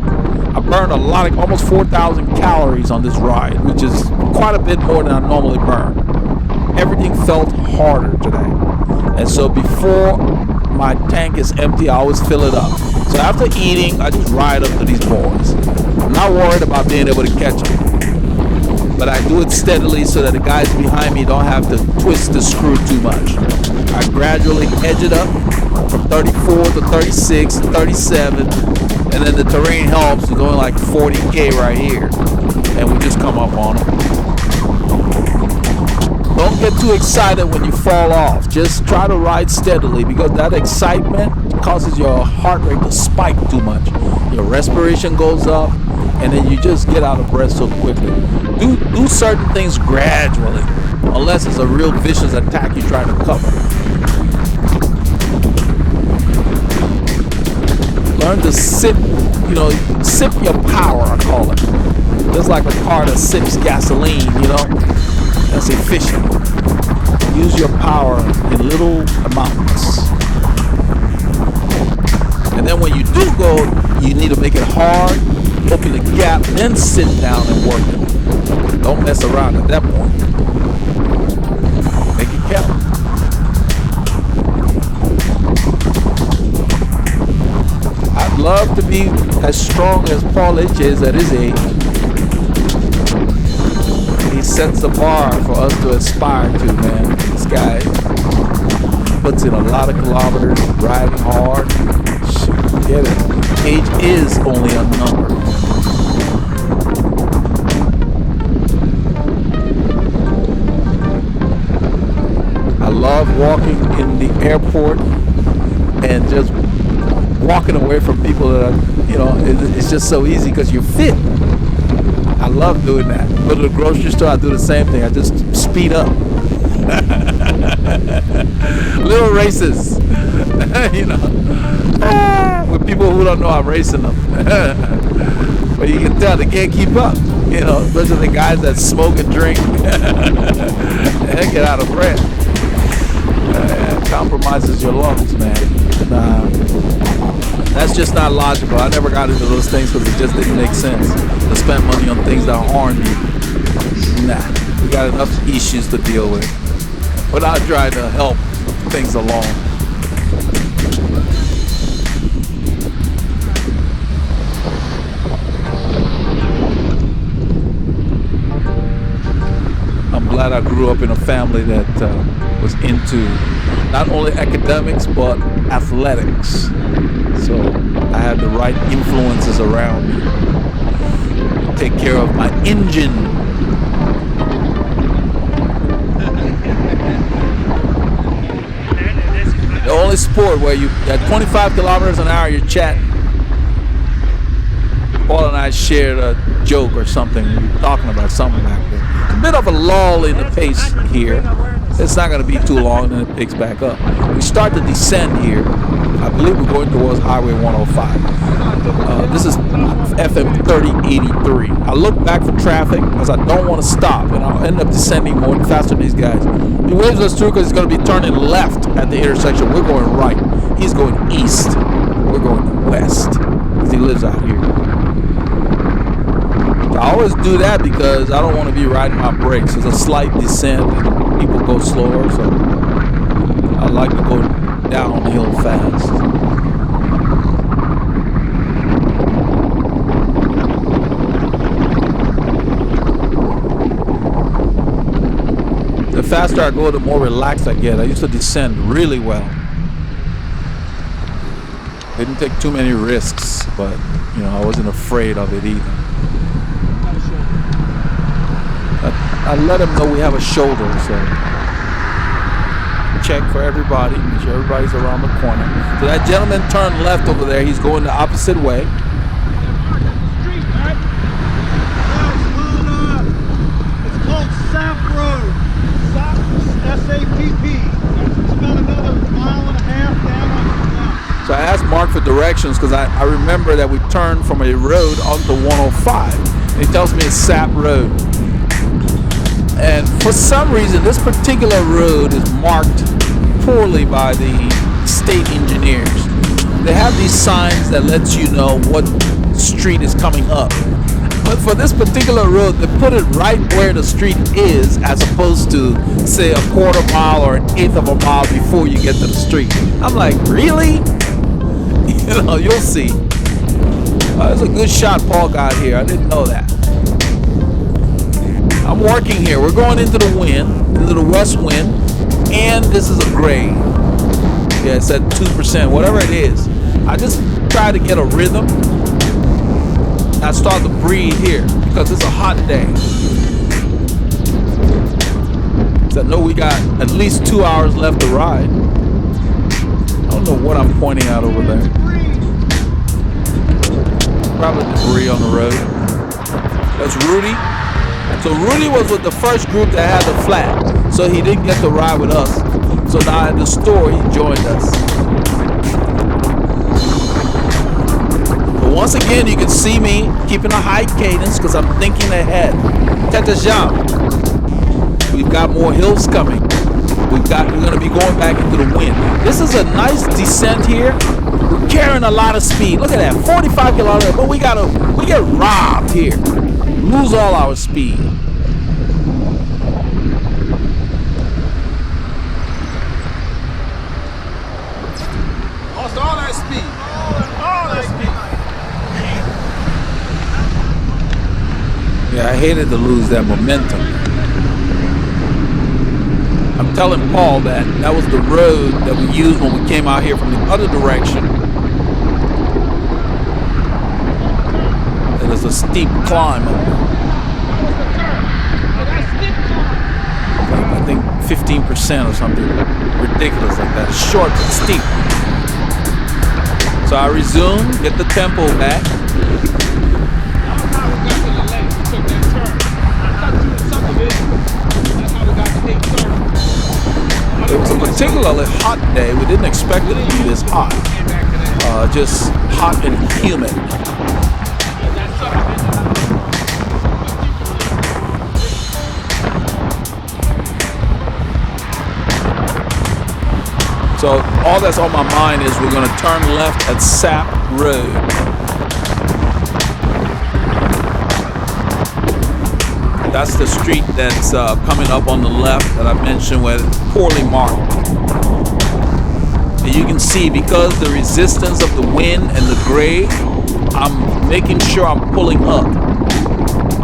I burned a lot of, almost 4,000 calories on this ride, which is quite a bit more than I normally burn. Everything felt harder today. And so before my tank is empty, I always fill it up. So after eating, I just ride up to these boys. I'm not worried about being able to catch them. But I do it steadily so that the guys behind me don't have to twist the screw too much. I gradually edge it up from 34 to 36 to 37. And then the terrain helps. We're going like 40K right here. And we just come up on them. Don't get too excited when you fall off. Just try to ride steadily, because that excitement causes your heart rate to spike too much. Your respiration goes up, and then you just get out of breath so quickly. Do certain things gradually, unless it's a real vicious attack you're trying to cover. Learn to sip, sip your power, I call it. Just like a car that sips gasoline, that's efficient. Use your power in little amounts. And then when you do go, you need to make it hard, open the gap, then sit down and work it. Don't mess around at that point. Make it count. I'd love to be as strong as Paul H. is at his age. He sets the bar for us to aspire to, man. This guy puts in a lot of kilometers, riding hard. Shoot, get it. Age is only a number. I love walking in the airport and just walking away from people that it's just so easy because you're fit. I love doing that. Go to the grocery store, I do the same thing. I just speed up. Little races, with people who don't know I'm racing them. But you can tell they can't keep up, especially the guys that smoke and drink. They get out of breath. It compromises your lungs, man. That's just not logical. I never got into those things because it just didn't make sense to spend money on things that harm you. Nah, we got enough issues to deal with without trying to help things along. I'm glad I grew up in a family that was into not only academics but athletics. So I had the right influences around me to take care of my engine. The only sport where you at 25 kilometers an hour you're chatting. Paul and I shared a joke or something. We were talking about something back there. A bit of a lull in the pace here. It's not going to be too long, and then it picks back up. We start to descend here. I believe we're going towards Highway 105. This is FM 3083. I look back for traffic because I don't want to stop, and I'll end up descending more faster than these guys. He waves us through because he's going to be turning left at the intersection. We're going right. He's going east. We're going west because he lives out here. I always do that because I don't want to be riding my brakes. There's a slight descent and people go slower, so I like to go downhill fast. The faster I go, the more relaxed I get. I used to descend really well. Didn't take too many risks, but I wasn't afraid of it either. I let them know we have a shoulder, so check for everybody, make sure everybody's around the corner. So that gentleman turned left over there. He's going the opposite way. It's called South Road. SAPP. It's about another mile and a half down on the left. So I asked Mark for directions because I remember that we turned from a road onto 105. He tells me it's Sap Road. And for some reason, this particular road is marked poorly by the state engineers. They have these signs that lets you know what street is coming up. But for this particular road, they put it right where the street is, as opposed to, say, a quarter mile or an eighth of a mile before you get to the street. I'm like, really? You know, you'll see. That's a good shot Paul got here. I didn't know that. I'm working here. We're going into the wind, into the west wind, and this is a grade. Yeah, it's at 2%, whatever it is. I just try to get a rhythm. I start to breathe here because it's a hot day. So I know we got at least 2 hours left to ride. I don't know what I'm pointing out over there. Probably debris on the road. That's Rudy. So Rudy was with the first group that had the flat, so he didn't get to ride with us. So now at the store, he joined us. But once again, you can see me keeping a high cadence because I'm thinking ahead. Tete Jean. We've got more hills coming. We're going to be going back into the wind. This is a nice descent here. We're carrying a lot of speed. Look at that, 45 kilometers. But we get robbed here. Lose all our speed. Lost all that speed. All that speed. Yeah, I hated to lose that momentum. I'm telling Paul that was the road that we used when we came out here from the other direction. It is a steep climb up there. I think 15% or something ridiculous like that. Short but steep. So I resume, get the tempo back. It was a particularly hot day. We didn't expect it to be this hot. Just hot and humid. So all that's on my mind is we're going to turn left at Sap Road. That's the street that's coming up on the left that I mentioned where it's poorly marked. And you can see because the resistance of the wind and the grade, I'm making sure I'm pulling up.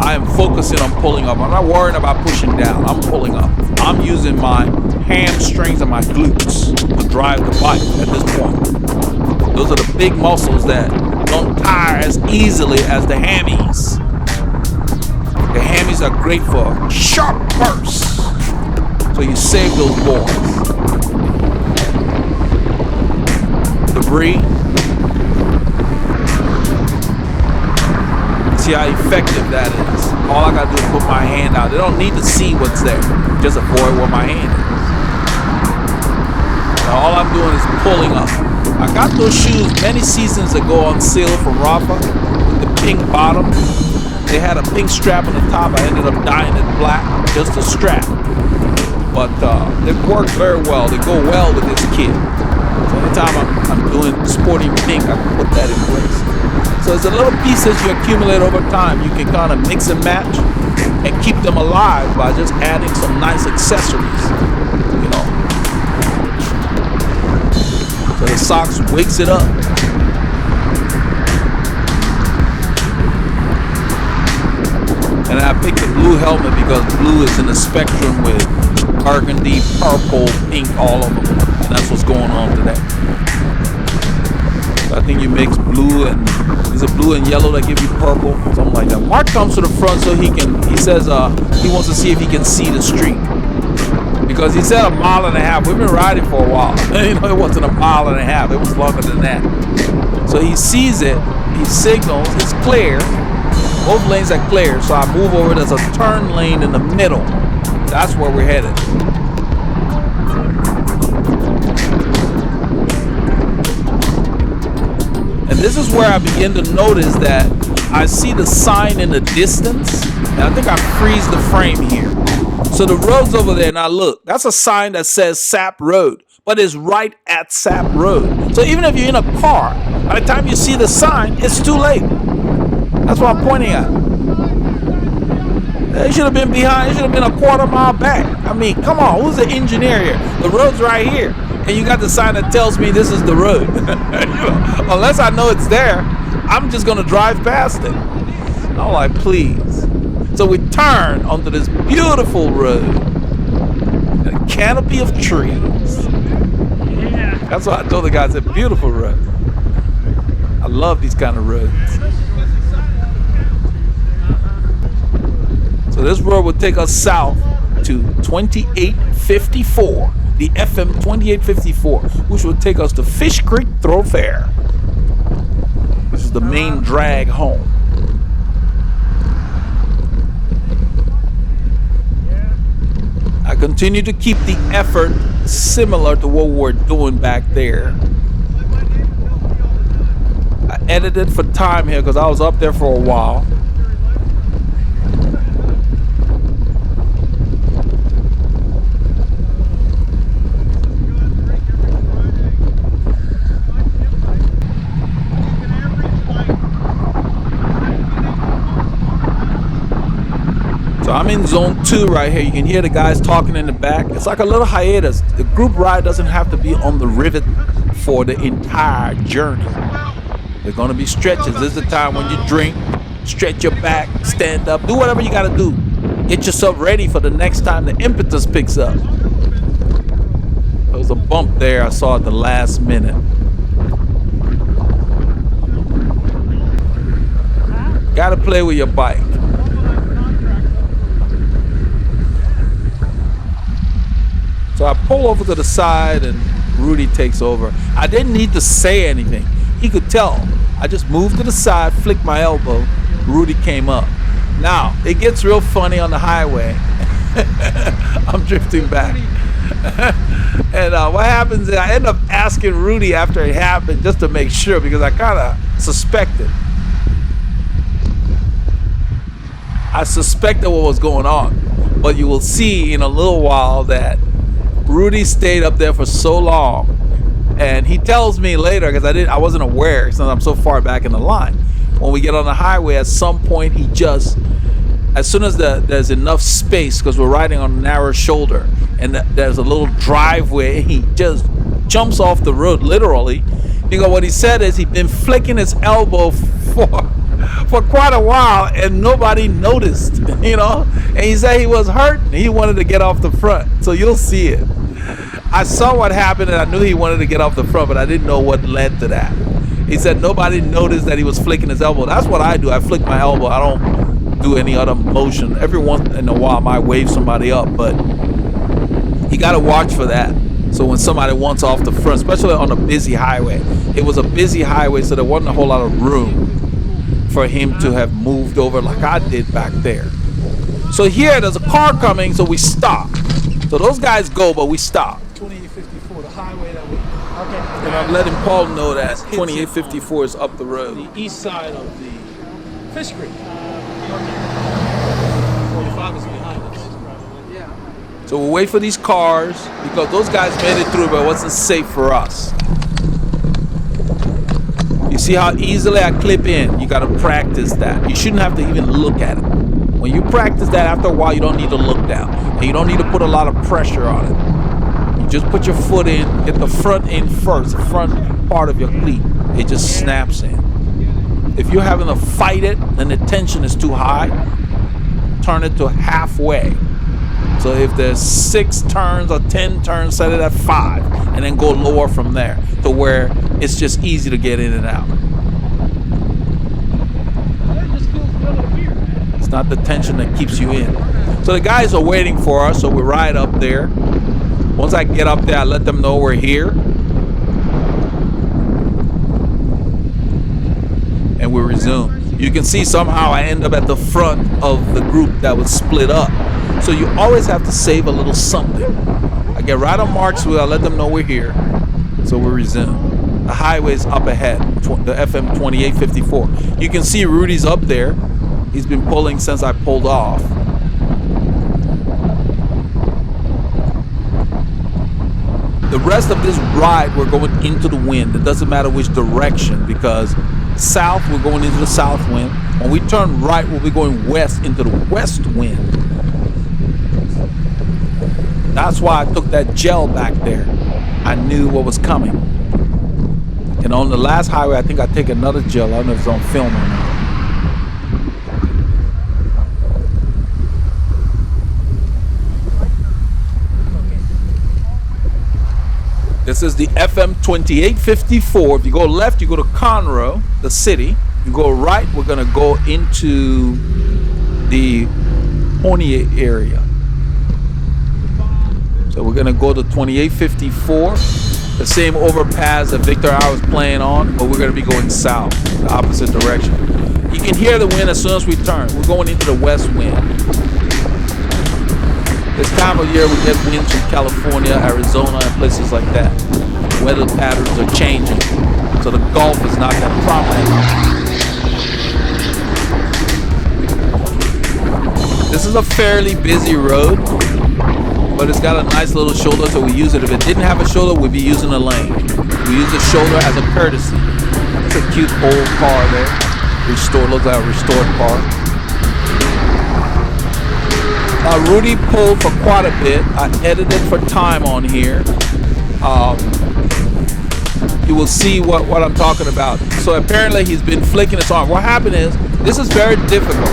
I am focusing on pulling up. I'm not worrying about pushing down. I'm pulling up. I'm using my hamstrings and my glutes to drive the bike at this point. Those are the big muscles that don't tire as easily as the hammies. The hammies are great for sharp bursts, so you save those boys. Debris. See how effective that is. All I gotta do is put my hand out. They don't need to see what's there. Just avoid where my hand is. Now all I'm doing is pulling up. I got those shoes many seasons ago on sale from Rafa with the pink bottom. They had a pink strap on the top. I ended up dyeing it black, just a strap. But they work very well. They go well with this kit. So anytime I'm doing sporting pink, I can put that in place. So it's a little pieces you accumulate over time. You can kind of mix and match and keep them alive by just adding some nice accessories. You know. So the socks wakes it up. And I picked the blue helmet because blue is in the spectrum with burgundy, purple, pink, all of them. And that's what's going on today. So I think you mix blue and, is it blue and yellow that give you purple? Something like that. Mark comes to the front so he says he wants to see if he can see the street. Because he said 1.5 miles. We've been riding for a while. You know, it wasn't 1.5 miles. It was longer than that. So he sees it, he signals, it's clear. Both lanes are clear, so I move over. There's a turn lane in the middle. That's where we're headed. And this is where I begin to notice that I see the sign in the distance, and I think I freeze the frame here. So the road's over there. Now look, that's a sign that says Sap Road, but it's right at Sap Road. So even if you're in a car, by the time you see the sign, it's too late. That's what I'm pointing at. It should have been behind. It should have been a quarter mile back. I mean, come on, who's the engineer here? The road's right here, and you got the sign that tells me this is the road. Unless I know it's there, I'm just gonna drive past it. I'm like, please. So we turn onto this beautiful road, a canopy of trees. Yeah. That's why I told the guys, it's a beautiful road. I love these kind of roads. So this road will take us south to 2854, the FM 2854, which will take us to Fish Creek Thoroughfare. This is the main drag home. I continue to keep the effort similar to what we're doing back there. I edited for time here because I was up there for a while. So I'm in zone 2 right here. You can hear the guys talking in the back. It's like a little hiatus. The group ride doesn't have to be on the rivet for the entire journey. There's gonna be stretches. This is the time when you drink, stretch your back, stand up, do whatever you gotta do. Get yourself ready for the next time the impetus picks up. There was a bump there I saw at the last minute. Gotta play with your bike. So I pull over to the side and Rudy takes over. I didn't need to say anything. He could tell. I just moved to the side, flicked my elbow. Rudy came up. Now, it gets real funny on the highway. I'm drifting back. And what happens is I end up asking Rudy after it happened just to make sure because I kind of suspected. I suspected what was going on. But you will see in a little while that Rudy stayed up there for so long, and he tells me later because I wasn't aware since I'm so far back in the line. When we get on the highway, at some point he just, as soon as there's enough space because we're riding on a narrow shoulder and there's a little driveway, he just jumps off the road literally. Because what he said is he'd been flicking his elbow for quite a while and nobody noticed, you know. And he said he was hurt and he wanted to get off the front. So you'll see it. I saw what happened and I knew he wanted to get off the front, but I didn't know what led to that. He said nobody noticed that he was flicking his elbow. That's what I do. I flick my elbow. I don't do any other motion. Every once in a while I might wave somebody up, but you got to watch for that. So when somebody wants off the front, especially on a busy highway, it was a busy highway, so there wasn't a whole lot of room for him to have moved over like I did back there. So here there's a car coming, so we stop. So those guys go, but we stop. 2854, the highway that we. Okay. And I'm letting Paul know that 2854 is up the road. The east side of the Fish Creek. 45 is behind us. Yeah. So we'll wait for these cars because those guys made it through, but it wasn't safe for us. You see how easily I clip in? You gotta practice that. You shouldn't have to even look at it. When you practice that, after a while, you don't need to look down. And you don't need to put a lot of pressure on it. You just put your foot in, get the front in first, the front part of your cleat. It just snaps in. If you're having to fight it and the tension is too high, turn it to halfway. So if there's 6 turns or 10 turns, set it at 5 and then go lower from there to where it's just easy to get in and out. It's not the tension that keeps you in. So the guys are waiting for us, so we ride up there. Once I get up there, I let them know we're here. And we resume. You can see somehow I end up at the front of the group that was split up. So you always have to save a little something. I get right on Marksville, I let them know we're here. So we resume. The highway's up ahead, the FM 2854. You can see Rudy's up there. He's been pulling since I pulled off. The rest of this ride, we're going into the wind. It doesn't matter which direction, because south, we're going into the south wind. When we turn right, we'll be going west into the west wind. That's why I took that gel back there. I knew what was coming. And on the last highway, I think I take another gel. I don't know if it's on film or not. This is the FM 2854. If you go left, you go to Conroe, the city. If you go right, we're going to go into the Hornier area. So we're going to go to 2854. The same overpass that Victor I was playing on, but we're going to be going south, the opposite direction. You can hear the wind as soon as we turn. We're going into the west wind. This time of year we get winds from California, Arizona, and places like that. Weather patterns are changing, so the Gulf is not that prominent. This is a fairly busy road, but it's got a nice little shoulder, so we use it. If it didn't have a shoulder, we'd be using a lane. We use the shoulder as a courtesy. It's a cute old car there. Restored, looks like a restored car. Rudy pulled for quite a bit. I edited for time on here. You will see what I'm talking about. So apparently he's been flicking his arm. What happened is, this is very difficult.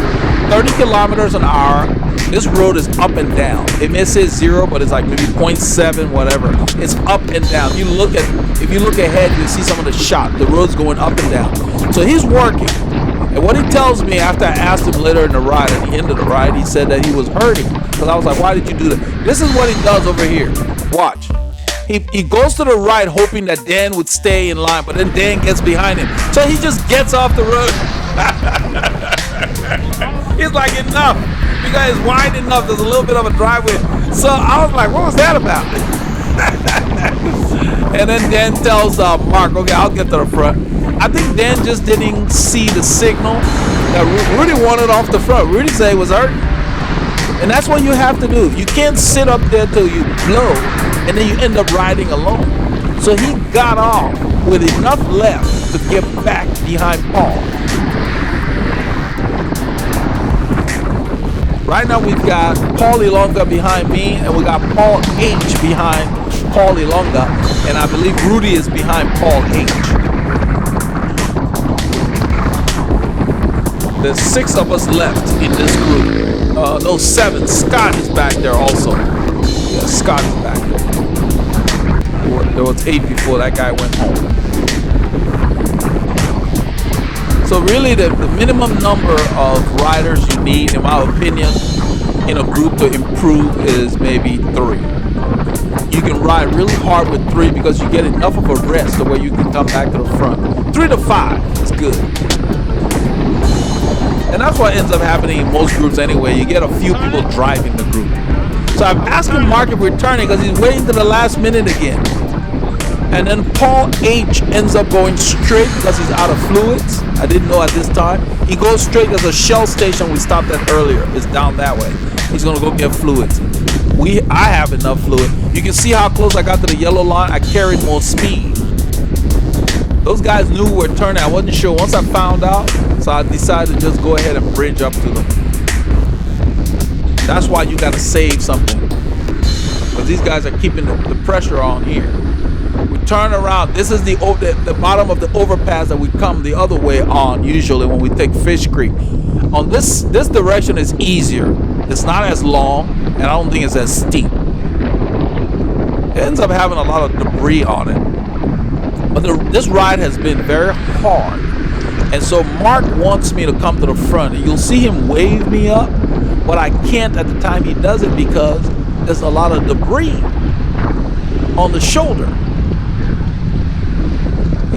30 kilometers an hour. This road is up and down. It may say 0, but it's like maybe 0.7, whatever. It's up and down. If you look ahead, you'll see some of the shot. The road's going up and down. So he's working. And what he tells me after I asked him later in the ride, at the end of the ride, he said that he was hurting. Because I was like, why did you do that? This is what he does over here. Watch. He goes to the right hoping that Dan would stay in line, but then Dan gets behind him. So he just gets off the road. He's like, enough. Because it's wide enough. There's a little bit of a driveway. So I was like, what was that about? And then Dan tells Mark, okay, I'll get to the front. I think Dan just didn't see the signal that Rudy wanted off the front. Rudy said he was hurting. And that's what you have to do. You can't sit up there till you blow and then you end up riding alone. So he got off with enough left to get back behind Paul. Right now we've got Paul Ilonga behind me, and we got Paul H behind Paul Ilonga, and I believe Rudy is behind Paul H. There's 6 of us left in this group. No, 7. Scott is back there also. Yeah, Scott is back there. There was 8 before that guy went home. So really the minimum number of riders you need, in my opinion, in a group to improve is maybe 3. You can ride really hard with 3 because you get enough of a rest to where you can come back to the front. 3 to 5 is good. And that's what ends up happening in most groups anyway. You get a few people driving the group. So I'm asking Mark if we're turning because he's waiting to the last minute again. And then Paul H ends up going straight because he's out of fluids. I didn't know at this time. He goes straight. There's a Shell station we stopped at earlier. It's down that way. He's gonna go get fluids. I have enough fluid. You can see how close I got to the yellow line. I carried more speed. Those guys knew we were turning. I wasn't sure. Once I found out, so I decided to just go ahead and bridge up to them. That's why you gotta save something. Because these guys are keeping the pressure on here. We turn around. This is the bottom of the overpass that we come the other way on usually when we take Fish Creek. On this direction is easier. It's not as long, and I don't think it's as steep. It ends up having a lot of debris on it. But this ride has been very hard. And so Mark wants me to come to the front. And you'll see him wave me up, but I can't at the time he does it because there's a lot of debris on the shoulder.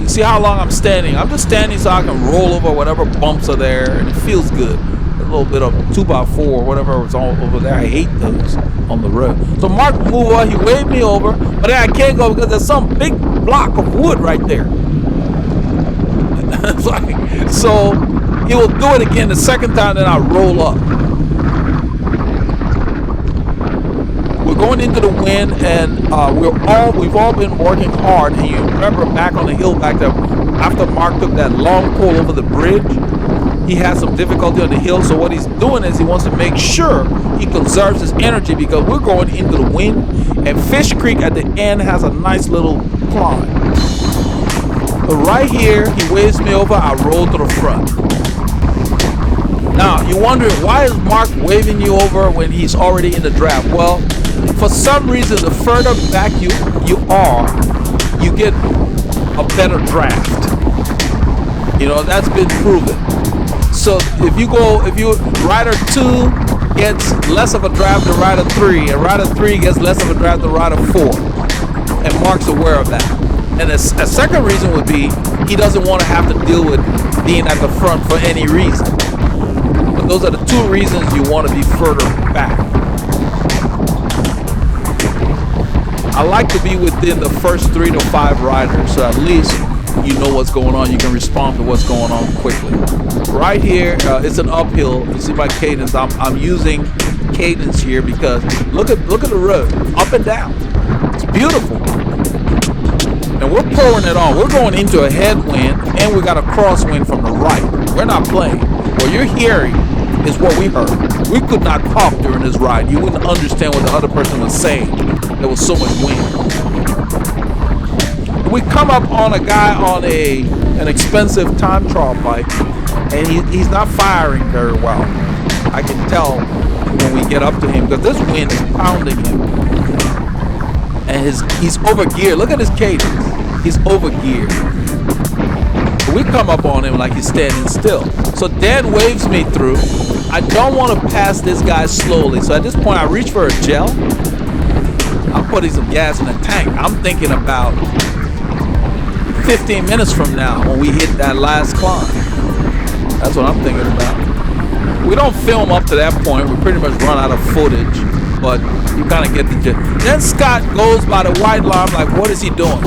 You see how long I'm standing? I'm just standing so I can roll over whatever bumps are there, and it feels good. A little bit of 2x4 or whatever was all over there. I hate those on the road. So Mark moved over, he waved me over, but then I can't go because there's some big block of wood right there. like, so he will do it again the second time, then I roll up. We're going into the wind, and we've all been working hard. And you remember back on the hill back there, after Mark took that long pull over the bridge, he had some difficulty on the hill. So what he's doing is he wants to make sure he conserves his energy, because we're going into the wind, and Fish Creek at the end has a nice little climb. But right here, he waves me over, I roll to the front. Now, you're wondering, why is Mark waving you over when he's already in the draft? Well, for some reason, the further back you are, you get a better draft. You know, that's been proven. So if rider 2 gets less of a draft than rider 3, and rider 3 gets less of a draft than rider 4, and Mark's aware of that. And a second reason would be he doesn't want to have to deal with being at the front for any reason. But those are the 2 reasons you want to be further back. I like to be within the first 3 to 5 riders, so at least you know what's going on. You can respond to what's going on quickly. Right here, it's an uphill. You see my cadence. I'm using cadence here because look at the road, up and down. It's beautiful. And we're pouring it on. We're going into a headwind, and we got a crosswind from the right. We're not playing. What you're hearing is what we heard. We could not talk during this ride. You wouldn't understand what the other person was saying. There was so much wind. We come up on a guy on an expensive time trial bike, and he's not firing very well. I can tell when we get up to him, because this wind is pounding him. And he's over geared. Look at his cadence. He's over geared. We come up on him like he's standing still. So Dan waves me through. I don't want to pass this guy slowly. So at this point, I reach for a gel. I'm putting some gas in the tank. I'm thinking about 15 minutes from now when we hit that last climb. That's what I'm thinking about. We don't film up to that point. We pretty much run out of footage, but you kind of get the gist. Then Scott goes by the white line. I'm like, what is he doing?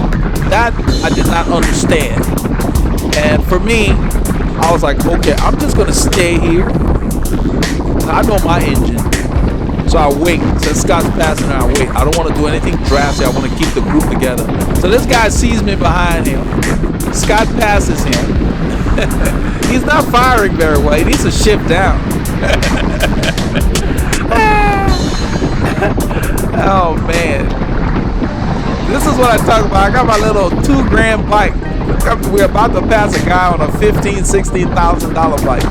That I did not understand. And for me, I was like, okay, I'm just going to stay here. I know my engine. So I wait. Since Scott's passing, I wait. I don't want to do anything drastic. I want to keep the group together. So this guy sees me behind him. Scott passes him. He's not firing very well. He needs to shift down. Oh, man. This is what I talk about. I got my little $2,000 bike. We're about to pass a guy on a $15,000, $16,000 bike.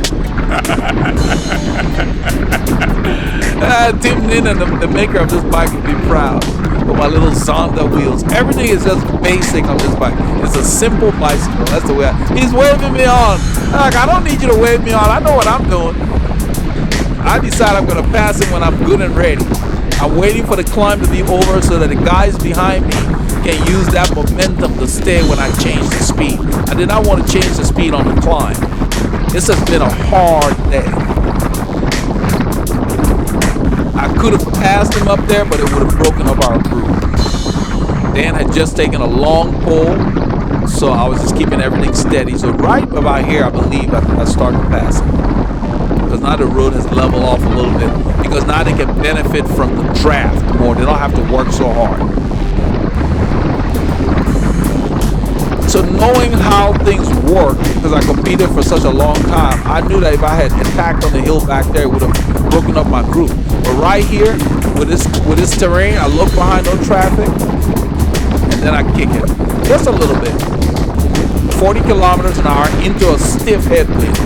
Tim Nina, the maker of this bike, would be proud with my little Zonda wheels. Everything is just basic on this bike. It's a simple bicycle. That's the way he's waving me on. Like, I don't need you to wave me on. I know what I'm doing. I decide I'm going to pass him when I'm good and ready. I'm waiting for the climb to be over so that the guys behind me can use that momentum to stay when I change the speed. I did not want to change the speed on the climb. This has been a hard day. I could have passed him up there, but it would have broken up our group. Dan had just taken a long pull, so I was just keeping everything steady. So right about here, I believe I started passing. Because now the road has leveled off a little bit. Because now they can benefit from the draft more. They don't have to work so hard. So knowing how things work, because I competed for such a long time, I knew that if I had attacked on the hill back there, it would have broken up my group. But right here, with this terrain, I look behind no traffic, and then I kick it. Just a little bit. 40 kilometers an hour into a stiff headwind.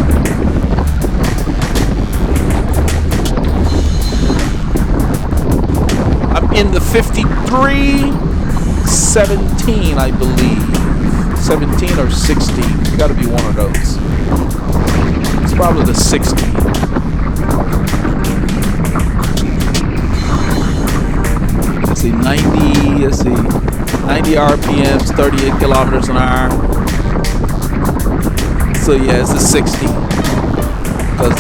I'm in the 53.17, I believe. 17 or 16. It's got to be one of those. It's probably the 16. Let's see, 90 RPMs, 38 kilometers an hour. So yeah, it's the 16. Because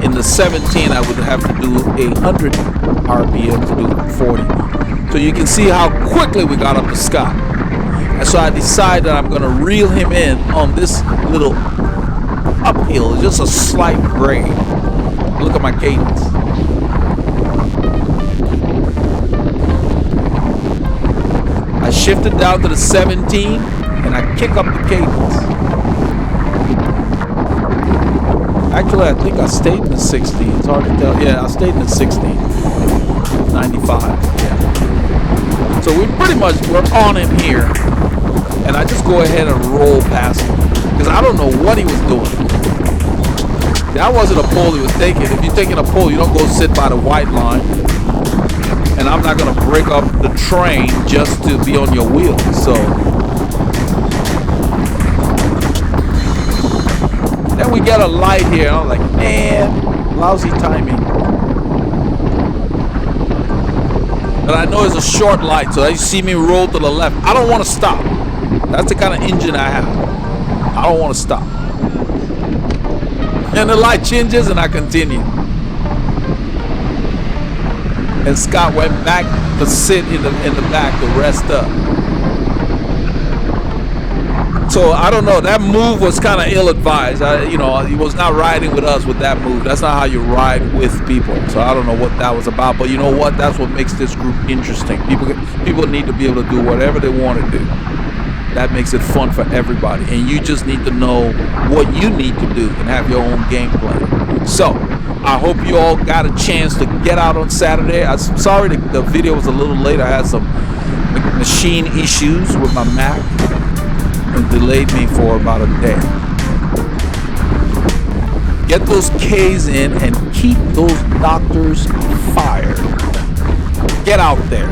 in the 17, I would have to do 100 RPM to do 40. So you can see how quickly we got up to Scott. And so I decide that I'm going to reel him in on this little uphill. It's just a slight grade. Look at my cadence. I shift it down to the 17 and I kick up the cadence. Actually, I think I stayed in the 16. It's hard to tell. Yeah, I stayed in the 16. 95. Yeah. So we pretty much we're on him here. And I just go ahead and roll past him. Because I don't know what he was doing. That wasn't a pole he was taking. If you're taking a pole, you don't go sit by the white line. And I'm not going to break up the train just to be on your wheel. So then we get a light here. I'm like, man, lousy timing. But I know it's a short light, so you see me roll to the left. I don't want to stop. That's the kind of engine I have. I don't want to stop. And the light changes and I continue. And Scott went back to sit in the back to rest up. So I don't know. That move was kind of ill-advised. He was not riding with us with that move. That's not how you ride with people. So I don't know what that was about. But you know what? That's what makes this group interesting. People need to be able to do whatever they want to do. That makes it fun for everybody. And you just need to know what you need to do and have your own game plan. So I hope you all got a chance to get out on Saturday. I'm sorry the video was a little late. I had some machine issues with my Mac. And delayed me for about a day. Get those K's in and keep those doctors fired. Get out there.